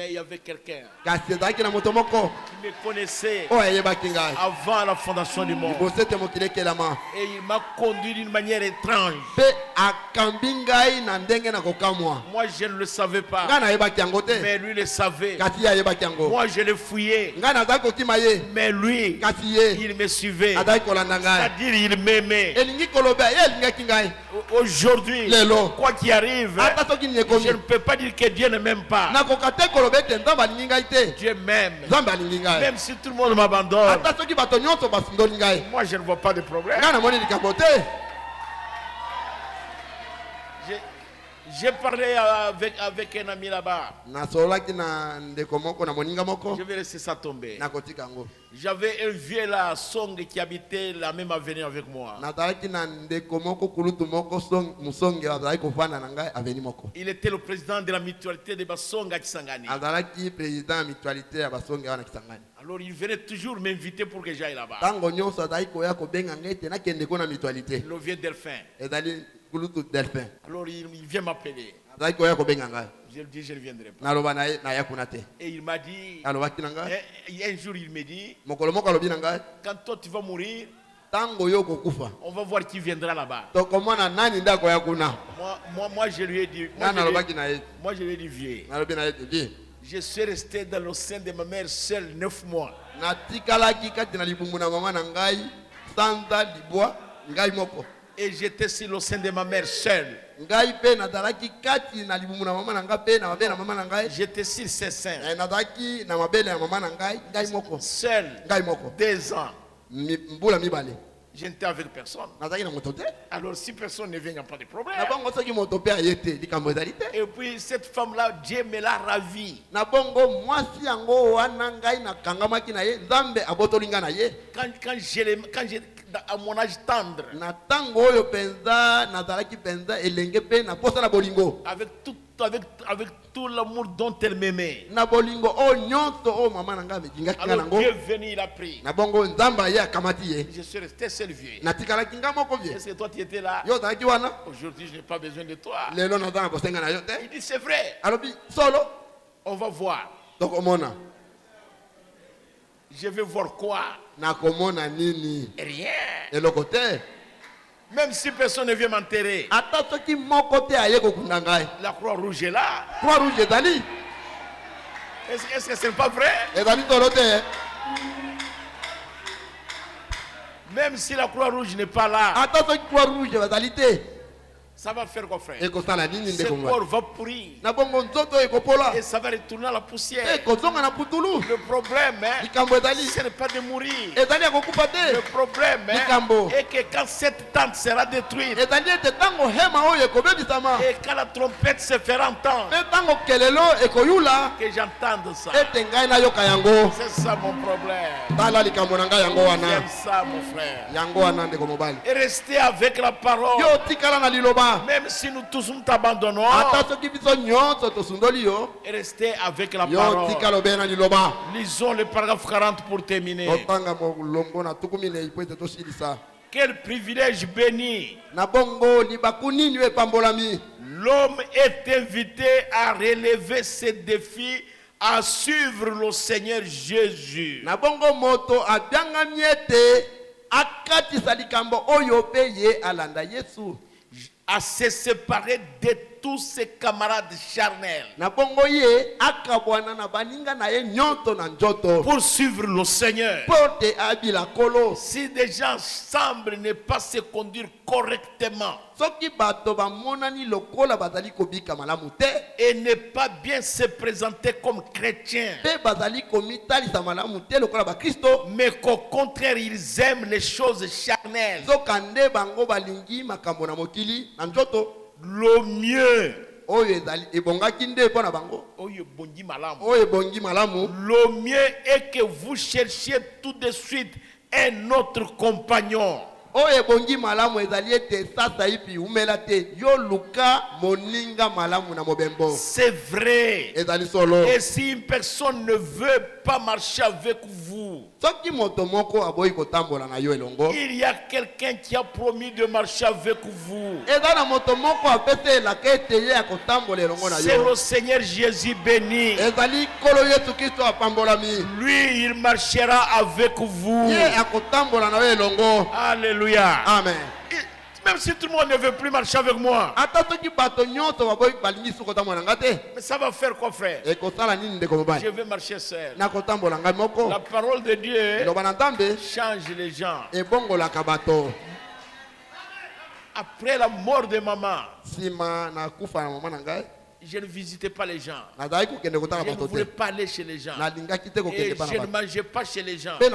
il y avait quelqu'un qui me connaissait avant la fondation du monde. Et il m'a conduit d'une manière étrange. Moi je ne le savais pas. Mais lui le savait. Moi je le fouillais. Mais lui, il me suivait. C'est-à-dire il m'aimait. Aujourd'hui, quoi qu'il arrive, je ne peux pas dire que Dieu ne m'aime pas. Dieu m'aime. Même si tout le monde m'abandonne, moi je ne vois pas de problème. J'ai parlé avec un ami là-bas. Je vais laisser ça tomber. J'avais un vieux là, Song, qui habitait la même avenue avec moi. Il était le président de la mutualité de Basonga à Kisangani. Alors il venait toujours m'inviter pour que j'aille là-bas. Le vieux Delphin. Alors il vient m'appeler. Je lui dis je ne viendrai pas. Et il m'a dit, un jour il me dit, quand toi tu vas mourir, on va voir qui viendra là-bas. Moi je lui ai dit, vieux, je suis resté dans le sein de ma mère seul 9 mois. Et j'étais sur le sein de ma mère seule. J'étais sur ses seins. Seul. 2 ans. Je n'étais avec personne. Alors si personne ne vient, il n'y a pas de problème. Et puis cette femme-là, Dieu me l'a ravie. Quand j'ai à mon âge tendre, avec tout l'amour dont elle m'aimait, alors Dieu est venu, il a pris. Je suis resté seul vieux. Est-ce que toi tu étais là? Aujourd'hui je n'ai pas besoin de toi. Il dit c'est vrai. On va voir. Je vais voir quoi? Rien. Même si personne ne vient m'enterrer, la croix rouge est là. Est-ce que ce n'est pas vrai? Même si la croix rouge n'est pas là, ça va faire quoi, frère? Ce corps va pourrir et ça va retourner à la poussière. Le problème, ce n'est pas de mourir. Le problème est que quand cette tente sera détruite et quand la trompette se fera entendre, que j'entende ça. C'est ça mon problème. J'aime ça mon frère. Et rester avec la parole. Même si nous tous nous abandonnons, restez avec la parole. Lisons le paragraphe 40 pour terminer. Quel privilège béni! L'homme est invité à relever ses défis, à suivre le Seigneur Jésus. À se séparer de tous ses camarades charnels pour suivre le Seigneur. Si des gens semblent ne pas se conduire correctement et ne pas bien se présenter comme chrétiens, mais qu'au contraire ils aiment les choses charnelles, le mieux, le mieux est que vous cherchiez tout de suite un autre compagnon. C'est vrai. Et si une personne ne veut pas marcher avec vous, il y a quelqu'un qui a promis de marcher avec vous. C'est le Seigneur Jésus béni. Lui, il marchera avec vous. Alléluia. Amen. Même si tout le monde ne veut plus marcher avec moi, mais ça va faire quoi, frère? Je vais marcher seul. La parole de Dieu change les gens. Après la mort de maman, je ne visitais pas les gens. Je ne voulais pas aller chez les gens. Et je ne mangeais pas chez les gens. C'est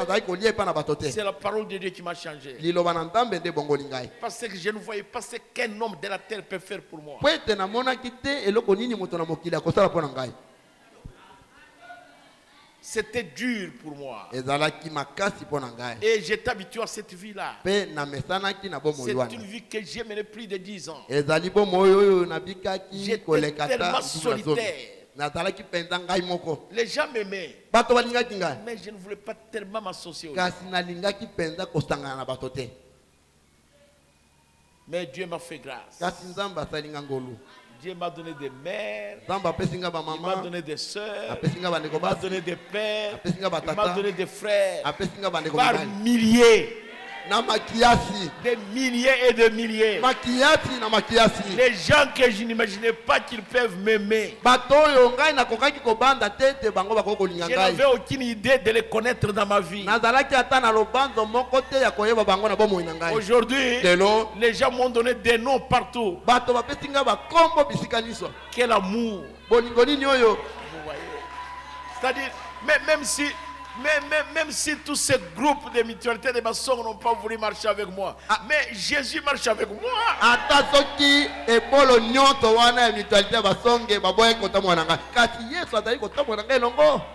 la parole de Dieu qui m'a changé. Parce que je ne voyais pas ce qu'un homme de la terre peut faire pour moi. C'était dur pour moi. Et j'étais habitué à cette vie-là. C'est une vie que j'ai menée plus de 10 ans. J'étais tellement solitaire. Les gens m'aimaient, mais je ne voulais pas tellement m'associer aux gens. Mais Dieu m'a fait grâce. Dieu m'a donné des mères, il m'a donné des sœurs, il m'a donné des pères, il m'a donné des frères, par milliers. Des milliers et des milliers. Les gens que je n'imaginais pas qu'ils peuvent m'aimer. Je n'avais aucune idée de les connaître dans ma vie. Aujourd'hui, les gens m'ont donné des noms partout. Quel amour. Vous voyez. C'est-à-dire, même si tous ces groupes de mutualité de maçons n'ont pas voulu marcher avec moi, mais Jésus marche avec moi.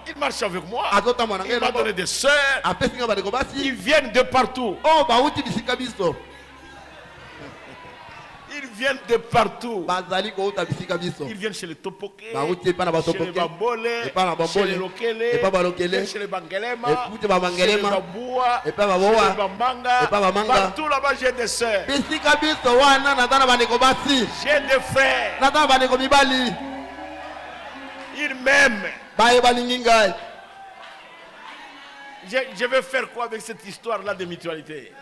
Il marche avec moi. Il m'a donné des sœurs. Ils viennent de partout. Ils viennent de partout. Ils viennent chez les Topoké, chez les Bambole, chez les Lokele, chez les Bangelema, chez les Baboua, chez les Bambanga. Partout là-bas, j'ai des sœurs. J'ai des frères. Ils m'aiment. Je vais faire quoi avec cette histoire-là de mutualité?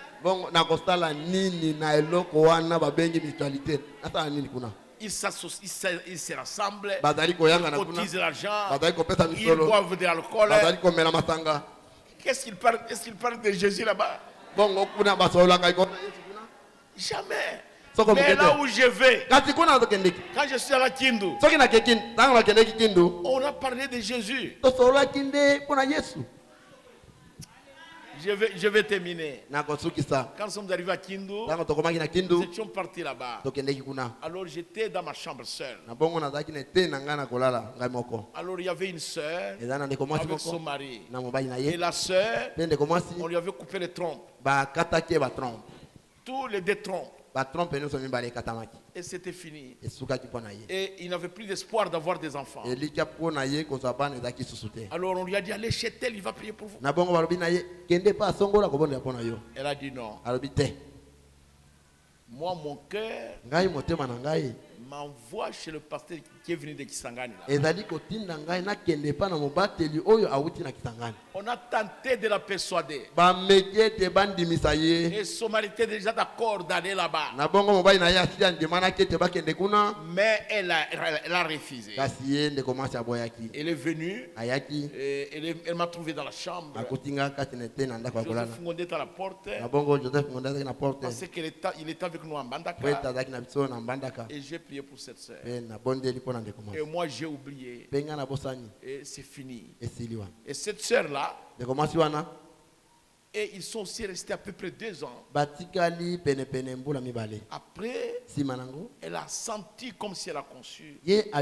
Ils s'associent, ils se rassemblent, ils cotisent l'argent, ils boivent de l'alcool. Qu'est-ce qu'ils parlent? Est-ce qu'ils parlent de Jésus là-bas? Jamais. Mais là où je vais, quand je suis à la Kindu, on a parlé de Jésus. Je vais terminer. Quand nous sommes arrivés à Kindu, nous étions partis là-bas. Alors j'étais dans ma chambre seule. Alors il y avait une sœur avec son mari. Et la sœur, on lui avait coupé les trompes. Tous les deux trompes. Et c'était fini. Et il n'avait plus d'espoir d'avoir des enfants. Alors on lui a dit, allez chez elle, il va prier pour vous. Elle a dit non. Moi, mon cœur m'envoie chez le pasteur qui est venu de Kisangani. On a tenté de la persuader. Et son mari était déjà d'accord d'aller là-bas. Mais elle a refusé. Elle est venue. Elle m'a trouvé dans la chambre. Joseph Ngonde est à la porte. Parce qu'il était avec nous en Bandaka. Et j'ai prié pour cette sœur. Et moi j'ai oublié. Et c'est fini. Et cette sœur-là, et ils sont aussi restés à peu près 2 ans. Après, elle a senti comme si elle a conçu. Et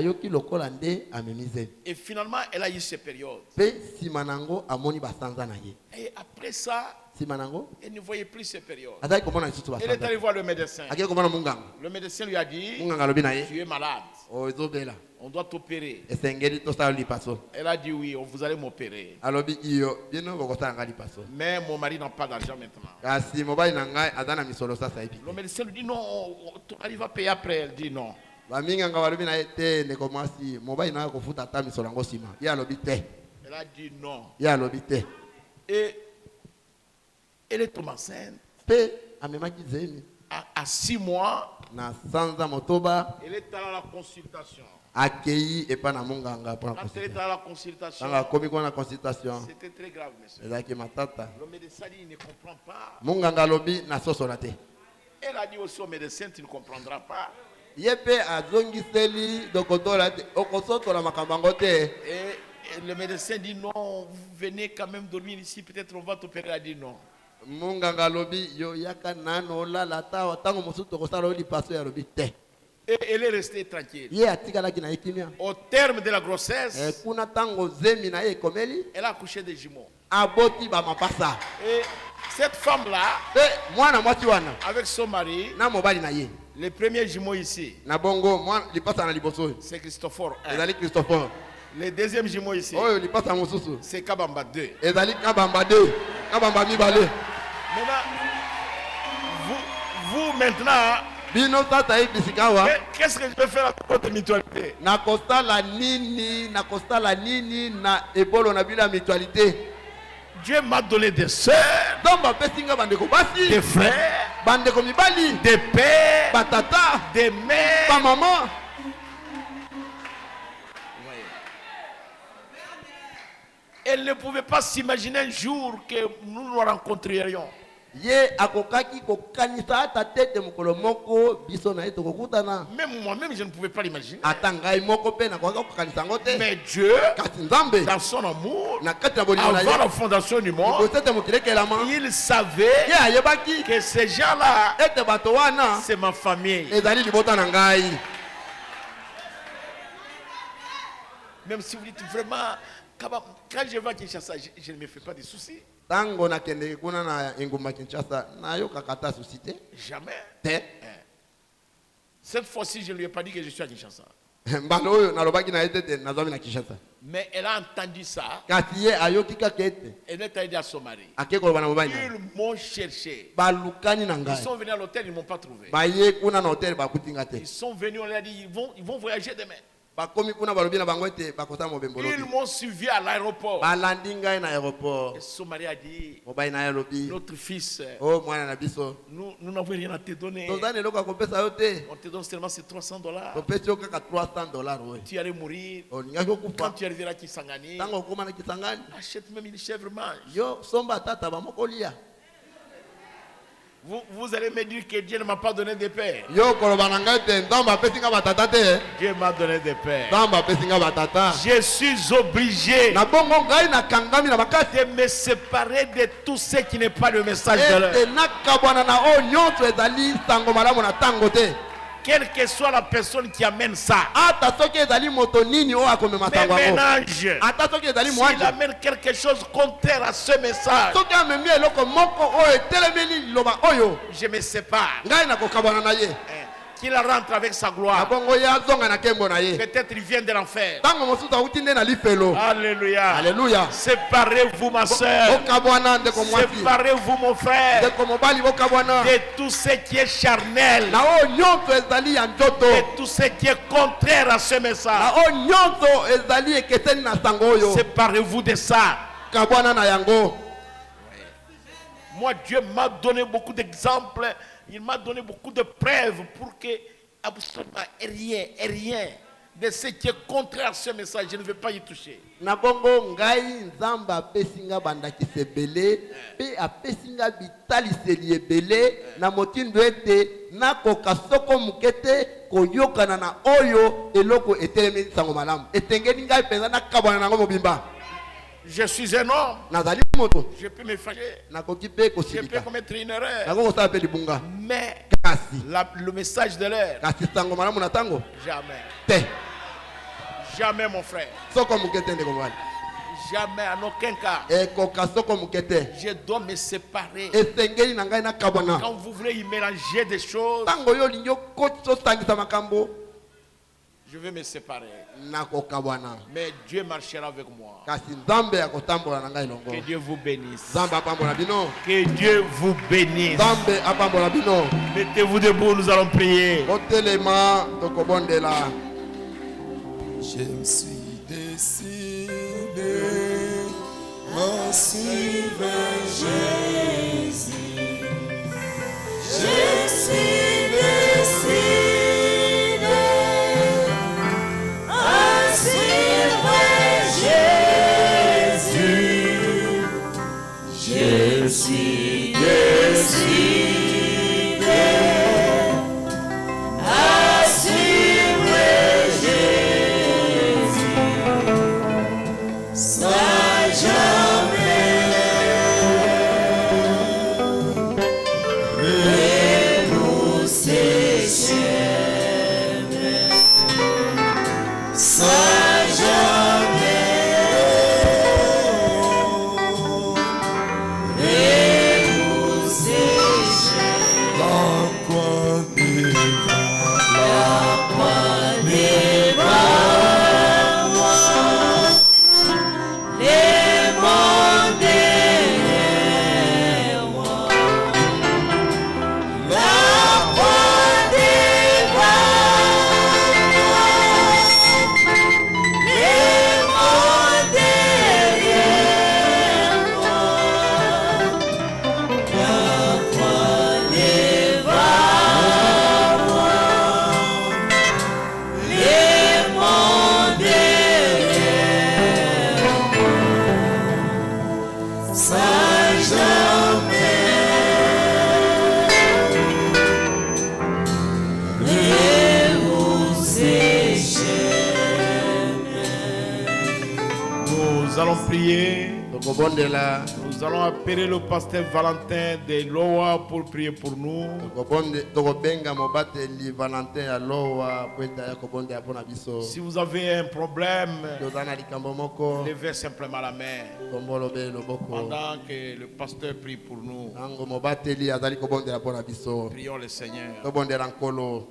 finalement, elle a eu ses périodes. Et après ça, elle ne voyait plus ses périodes. Elle est allée voir le médecin. Le médecin lui a dit, tu es malade. On doit t'opérer. Elle a dit oui, vous allez m'opérer. Mais mon mari n'a pas d'argent maintenant. Le médecin lui dit non, il va payer après. Elle dit non. Elle a dit non. Et elle est tombée enceinte. À 6 mois, elle est allée à la consultation. Quand elle est à la consultation, c'était très grave, monsieur. Le médecin dit, il ne comprend pas. Elle a dit aussi au médecin, tu ne comprendras pas. Et le médecin dit non, vous venez quand même dormir ici, peut-être on va t'opérer. Elle a dit non. Et elle est restée tranquille. Au terme de la grossesse, elle a accouché des jumeaux. Et cette femme-là, avec son mari, les premiers jumeaux ici, c'est Christopher 1. Les deuxièmes jumeaux ici, c'est Kabamba 2. Vous maintenant, qu'est-ce que je peux faire avec votre mutualité? Dieu m'a donné des sœurs, des frères, des pères, des mères. Elle ne pouvait pas s'imaginer un jour que nous nous rencontrerions. Même moi-même, je ne pouvais pas l'imaginer. Mais Dieu, dans son amour, avant la fondation du monde, il savait que ces gens-là, c'est ma famille. Même si vous dites vraiment, quand je vais à Kinshasa, je ne me fais pas de soucis. Jamais. Cette fois-ci, je ne lui ai pas dit que je suis à Kinshasa. Mais elle a entendu ça. Elle est allée à son mari. Ils m'ont cherché. Ils sont venus à l'hôtel, ils ne m'ont pas trouvé. Ils sont venus, on leur a dit, ils vont voyager demain. Ils m'ont suivi à l'aéroport. Et son mari a dit, notre fils, nous n'avons rien à te donner. On te donne seulement ces $300. Tu allais mourir. Quand tu arriveras à Kisangani, achète même une chèvre mange. Vous allez me dire que Dieu ne m'a pas donné de père. Dieu m'a donné de père. Je suis obligé de me séparer de tout ce qui n'est pas le message de l'heure. Quelle que soit la personne qui amène ça, mais ménage, s'il amène quelque chose contraire à ce message, je me sépare. qu'il rentre avec sa gloire. Peut-être il vient de l'enfer. Alléluia. Alléluia. Séparez-vous, ma soeur. Séparez-vous, mon frère, de tout ce qui est charnel, de tout ce qui est contraire à ce message. Séparez-vous de ça. Moi, Dieu m'a donné beaucoup d'exemples. Il m'a donné beaucoup de preuves pour que absolument rien de ce qui est contraire à ce message, je ne vais pas y toucher. Nabongo ngai nzamba pesinga bandakise belé pe apesinga bitaliseli ebele na motindo ete nakoka soko mukete koyokana na oyo eloko etelemi sango malamu etengeni ngai penza nakabwana nango mobimba. Je suis un homme. Nazali moto. Je peux me fâcher. Nakoki pe Je kosilika. peux commettre une erreur. Nakoko sa pe libunga. Mais Kasi le message de l'heure, kasi sango malamu na tango jamais. te Jamais, mon frère. soko mukete ndeko mwali Jamais, en aucun cas. ekoka soko mukete Je dois me séparer. esengeli na ngai nakabwana Quand vous voulez y mélanger des choses, tango yo linyo koso tangisa makambo je vais me séparer. nakokabwana Mais Dieu marchera avec moi. kasi nzambe akotambola na ngai longo Que Dieu vous bénisse. nzambe apambola bino Que Dieu vous bénisse. nzambe apambola bino Mettez-vous debout, nous allons prier. kotelema tokobondela. Je me suis décidé à suivre Jésus. Je suis décidé à suivre Jésus. Je suis décidé à suivre Jésus. Sans jamais renoncer, sans jamais renoncer. La croix Nous allons prier. tokobondela Nous allons appeler le pasteur Valentin de Loa pour prier pour nous. tokobenga mobateli Valentin ya lowa po ete ya kobondela mpo na biso. Si vous avez un problème, toza na likambo moko levez simplement la main tombolobe loboko pendant que le pasteur prie pour nous. ntango mobateli azali kobondela mpo na biso. Prions le Seigneur. tobondela nkolo.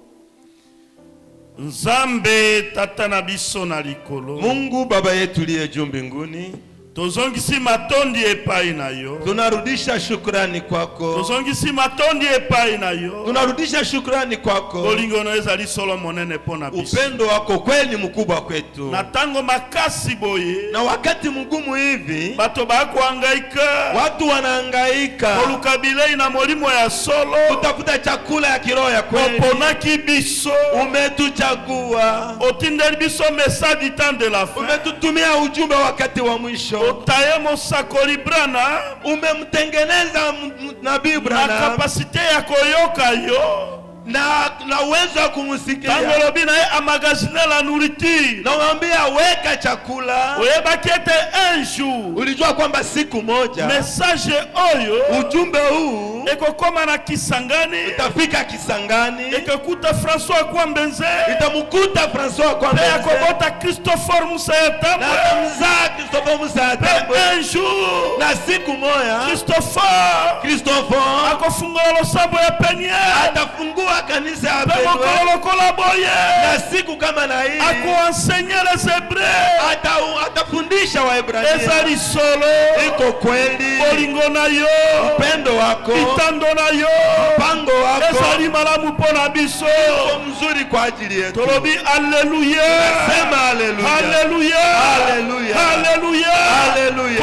Nzambe tata na biso na likolo, Mungu baba yetu liye juu mbinguni, tozongisi matondi epai na yo, tunarudisha shukrani kwako, tozongisi matondi epai na yo. tunarudisha shukrani kwako. Bolingono ezali solo monene pona biso. Upendo wako kweli mkubwa kwetu, Na tango makasi boye, na wakati mgumu hivi bato bakuhangaika, watu wanahangaika olukabilei na molimo ya solo, kutafuta chakula ya kiroho ya kweli. oponaki biso, Umetuchagua, otindeli biso message du temps de la fin, umetutumia ujumbe wakati wa mwisho, otaye mosakoli Brana umemtengeneza nabii na Branham kapasite ya koyoka yo, na uwezo wa tango kumsikia, lobi na ye amagazine la nourriture. na mwambia weka chakula. Oyebaki ete un jour Ulijua kwamba siku moja message oyo ujumbe huu ekokoma na Kisangani, utafika Kisangani, ekokuta François Kwambenze, itamukuta François kwa pe akobota Christopher Musayata, na atamzaa Christopher Musa pe un jour na siku moja Christopher Christopher akofungola losambo ya peniere, atafungua kanisa na siku kama na hii atafundisha Waebrania. Iko kweli upendo wako, mpango wako iko mzuri kwa ajili yetu. Haleluya. Sema haleluya. Haleluya. Haleluya. Haleluya. Haleluya.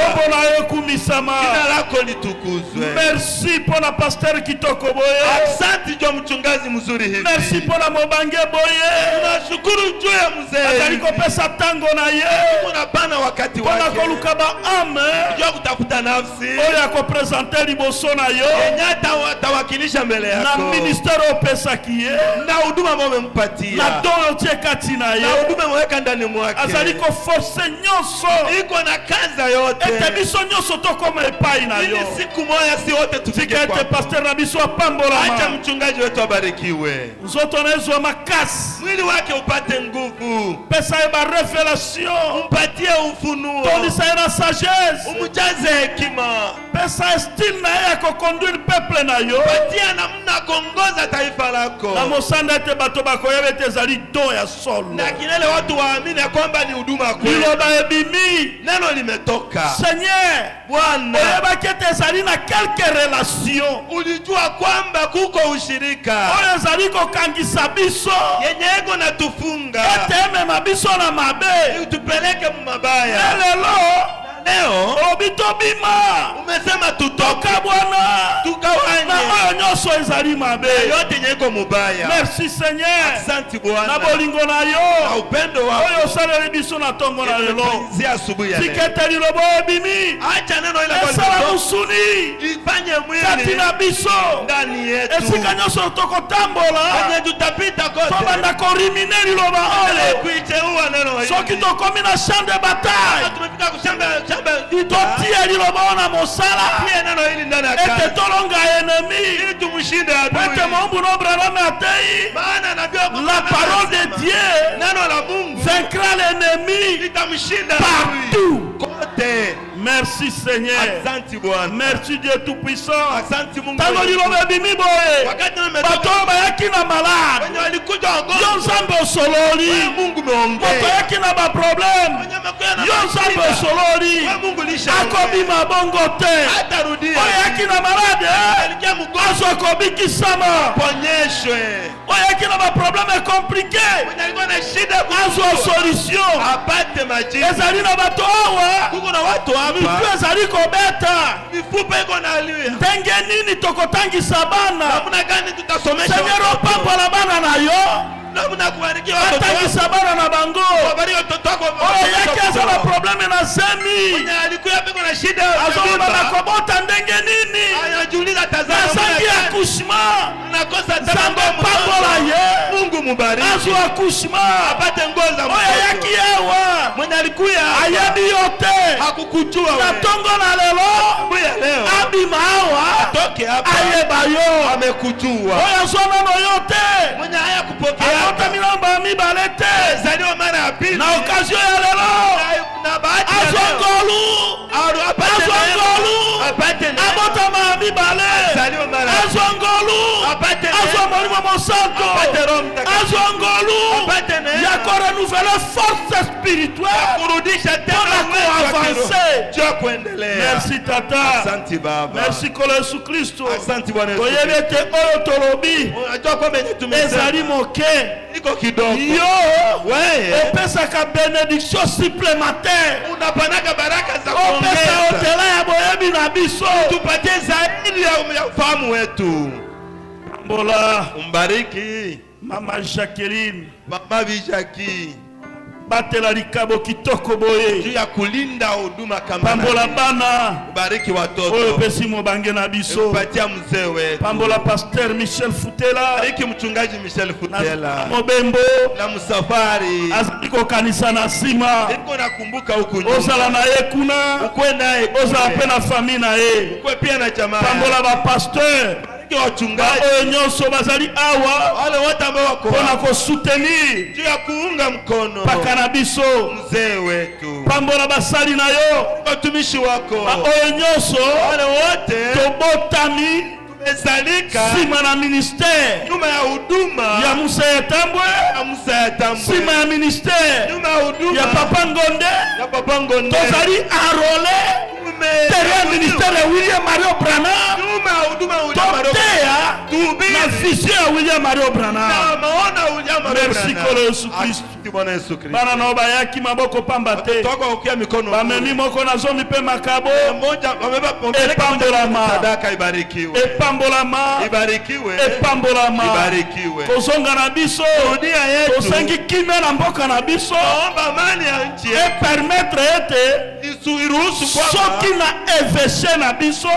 Jina lako litukuzwe. Merci pour la pasteur Kitoko Boye. Asante kwa mchungaji mzuri hivi. Merci pour la Mobange Boye. Tunashukuru juu ya mzee. Akaliko pesa tango na ye. Tunapana wakati wake. Pona kolukaba ame. Jua kutafuta nafsi. Oya ko presenter liboso na yo. Kenyata atawakilisha mbele yako. Na ministère o pesa kiye. Na huduma mmempatia. Na don tie kati na ye. Na huduma mweka ndani mwake. Azaliko force nyonso. Iko na kaza yote. Etebiso nyonso to koma epai na yo. Ili siku moja si wote tufike kwa. Sikete pasteur na biso pambola. Acha mchungaji wetu abarikiwe. Nzoto nazo makasi. Mwili wake upate nguvu. Pesa eba revelation. Umpatie ufunuo. Tondisa ina sagesse. Umujaze hekima. Pesa estime na ya ko conduire peuple na yo. Patia namna kuongoza taifa lako. Na mosanda ete bato bakoyebe te zali don ya solo. Na kilele watu waamini kwamba ni huduma kweli. Liloba ebimi. Neno limetoka. Seigneur, Bwana, oyeba kete zali na quelque relation. Ulijua kwamba kuko ushirika. Oyo zali ko kangisa biso. Yenye ego na tufunga. Ete mabiso na mabe. Utupeleke mabaya. Leo obito bima umesema tutoka Bwana tukawanye na oyo nyonso ezali mabe yote nyeko mubaya. Merci Seigneur. Asante Bwana na bolingo na yo na upendo wako oyo saleli biso na tongo na lelo zi asubuhi ya leo. Sikete lilobo bimi acha neno ile kwa sala musuni ifanye mwili kati na biso ndani yetu. Esika nyonso tokotambola anye tutapita kote tobanda korimine liloba ole kuiteua neno hili. Soki tokomi na champ de bataille tumefika kushamba totie liloba na mosala pia neno hili ndani ya kazi. Ete tolonga enemi ili tumshinde adui. Ete Mungu no bralame atei. Maana nabii la parole de Dieu neno la Mungu vaincra l'ennemi litamshinda partout kote. Merci Seigneur. Asante Bwana. Merci Dieu tout puissant. Asante Mungu. Tango liloba bimi boye. Wakati nimetoka bato bayaki na malade. Wenye walikuja wagonjwa. Yo Nzambe osololi. Mungu meongea. Bato yaki na ba problème. Yo Nzambe osololi. Mungu lisha. Akobima bongo te. Atarudia. Oyaki na malade. Alikia mgonjwa. Aso kobiki sama. Ponyeshwe. Oyaki na ba problème compliqué. Wenye alikuwa na shida aso solution. Apate majibu. Ezali na bato awa. Kuko na watu hapa. Mifu ezali kobeta. Mifupa iko na alia. Ndenge nini tokotangisa bana? Namna gani tutasomesha watoto? Seigneur opambola bana na yo. Namna kubariki watoto. Atangisa bana na bango. Kubariki watoto wako. Oyo yake azala probleme na zemi. Mwenye alikuwa peko na shida. Azoba na kobota ndenge nini? Anajiuliza tazama. Nasangi accouchement. Nakosa Zambo pambola ye. Mungu mubariki. Azo accouchement. Apate ngoza mtoto. Oyo yake yawa. Mwenye alikuwa ayebi yote. Hakukujua wewe. Na tongo na lelo. Kuya leo. Abima hawa. Atoke hapa. Ayeba yo. Amekujua. Oyo zona no yote. Mwenye haya kupokea. Ata milamba mibalete. Zaliwa mara ya pili. Na occasion ya lelo. Na bahati ya leo. Azongolu. Azongolu. Apate na. Abota ma mibale. Zaliwa mara. Azongolu. Apate na. Azongolu mo santo. Apate Roho Mtakatifu. Azongolu. Apate na. Ya ko renouveler force spirituelle. Kurudisha tena avancer. Jua kuendelea. Merci tata. Asante baba. Merci kwa Yesu Kristo. Asante Bwana Yesu. Oyebete oyo tolobi. Unajua kwamba yenye tumesema. Ezali moke. Iko kidogo. Yo. Wewe. Opesaka bénédiction supplémentaire. Unapanaka baraka za kuongeza. Opesa otela ya boyebi na biso. Tupatie zaidi ya ufahamu wetu. Mbola. Umbariki. Mama Jacqueline. Mama Bijaki. Batela likabo kitoko boye. Juu ya kulinda huduma kama pambola bana. Bariki watoto. Oyo pesi mobange na biso. Patia mzee wetu. Pambola pasteur Michel Futela. Bariki mchungaji Michel Futela. Mobembo. Na msafari. Aziko kanisa na sima. Niko nakumbuka huku nyuma. Ozala na ye kuna. Ukwe naye. Ozala pe na famille na ye. Ukwe pia na jamaa. Pambola ba pasteur. Wachungaji oyo nyonso bazali awa wale wote ambao wako pona ko soutenir juu ya kuunga mkono paka na biso mzee wetu pambola basali na yo watumishi wako oyo nyonso wale wote tobotami sima na ministère ya Musa Tambwe, sima ya ministère ya Papa Ngonde, tozali enrôlé derrière ministère de William Mario Branham, na vision ya William Mario Branham. Merci Kolo Yesu Kristo. Bana na bayaki maboko pamba te. Bamemi moko na zomi pe makabo. Epambolama. Epambolama. Kozonga na biso. Tosengi kimia na mboka na biso. Et permettre ete soki na eveshe na biso.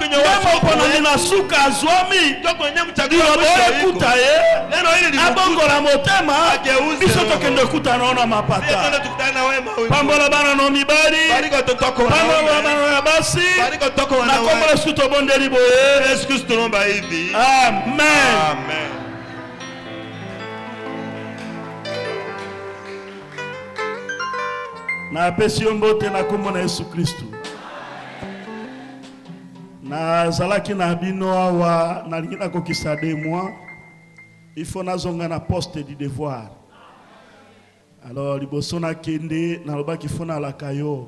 Nemo pona na suka azwami. Dilobo ekuta ye. Abongola motema. Biso tokende kuta naona mapata. Pambola bana no mibali. Pambola bana ya basi. Na kombola suto bondeli boye. Amen. Amen. Na pesi mbote na kombo na Yesu Kristo. Na zalaki na bino awa na lingina kokisa de moi. Il faut nazonga na poste du devoir. Alors liboso na kende na loba ki fona la kayo.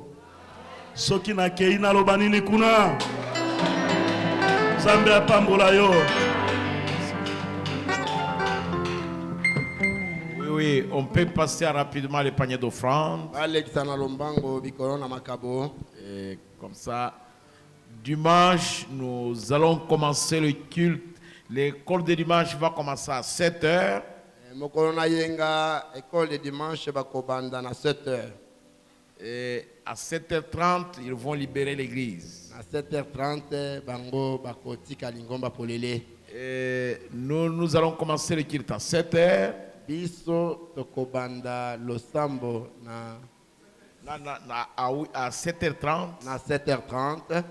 Soki na kei na loba nini kuna. Zambe apambola yo. Oui, on peut passer rapidement les paniers d'offrande. Et comme ça, dimanche, nous allons commencer le culte. L'école de dimanche va commencer à 7h. École de dimanche va commencer à 7h. Et à 7h30, ils vont libérer l'église. À 7h30, bango bakoti kalingomba polele. Et nous allons commencer le culte à 7h. Biso tokobanda losambo à 7h30. À 7h30.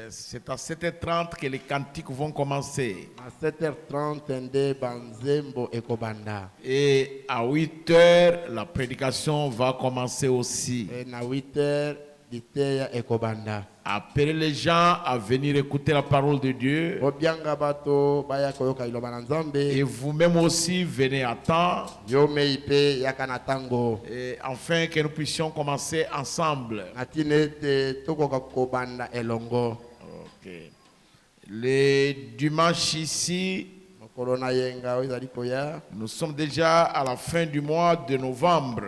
C'est à 7h30 que les cantiques vont commencer. À 7h30, banzembo ekobanda. Et à 8h, la prédication va commencer aussi. Et à 8h, biteya ekobanda. Appelez les gens à venir écouter la parole de Dieu. Et vous-même aussi, venez à temps. Et afin que nous puissions commencer ensemble. Okay. Les dimanches ici, nous sommes déjà à la fin du mois de novembre.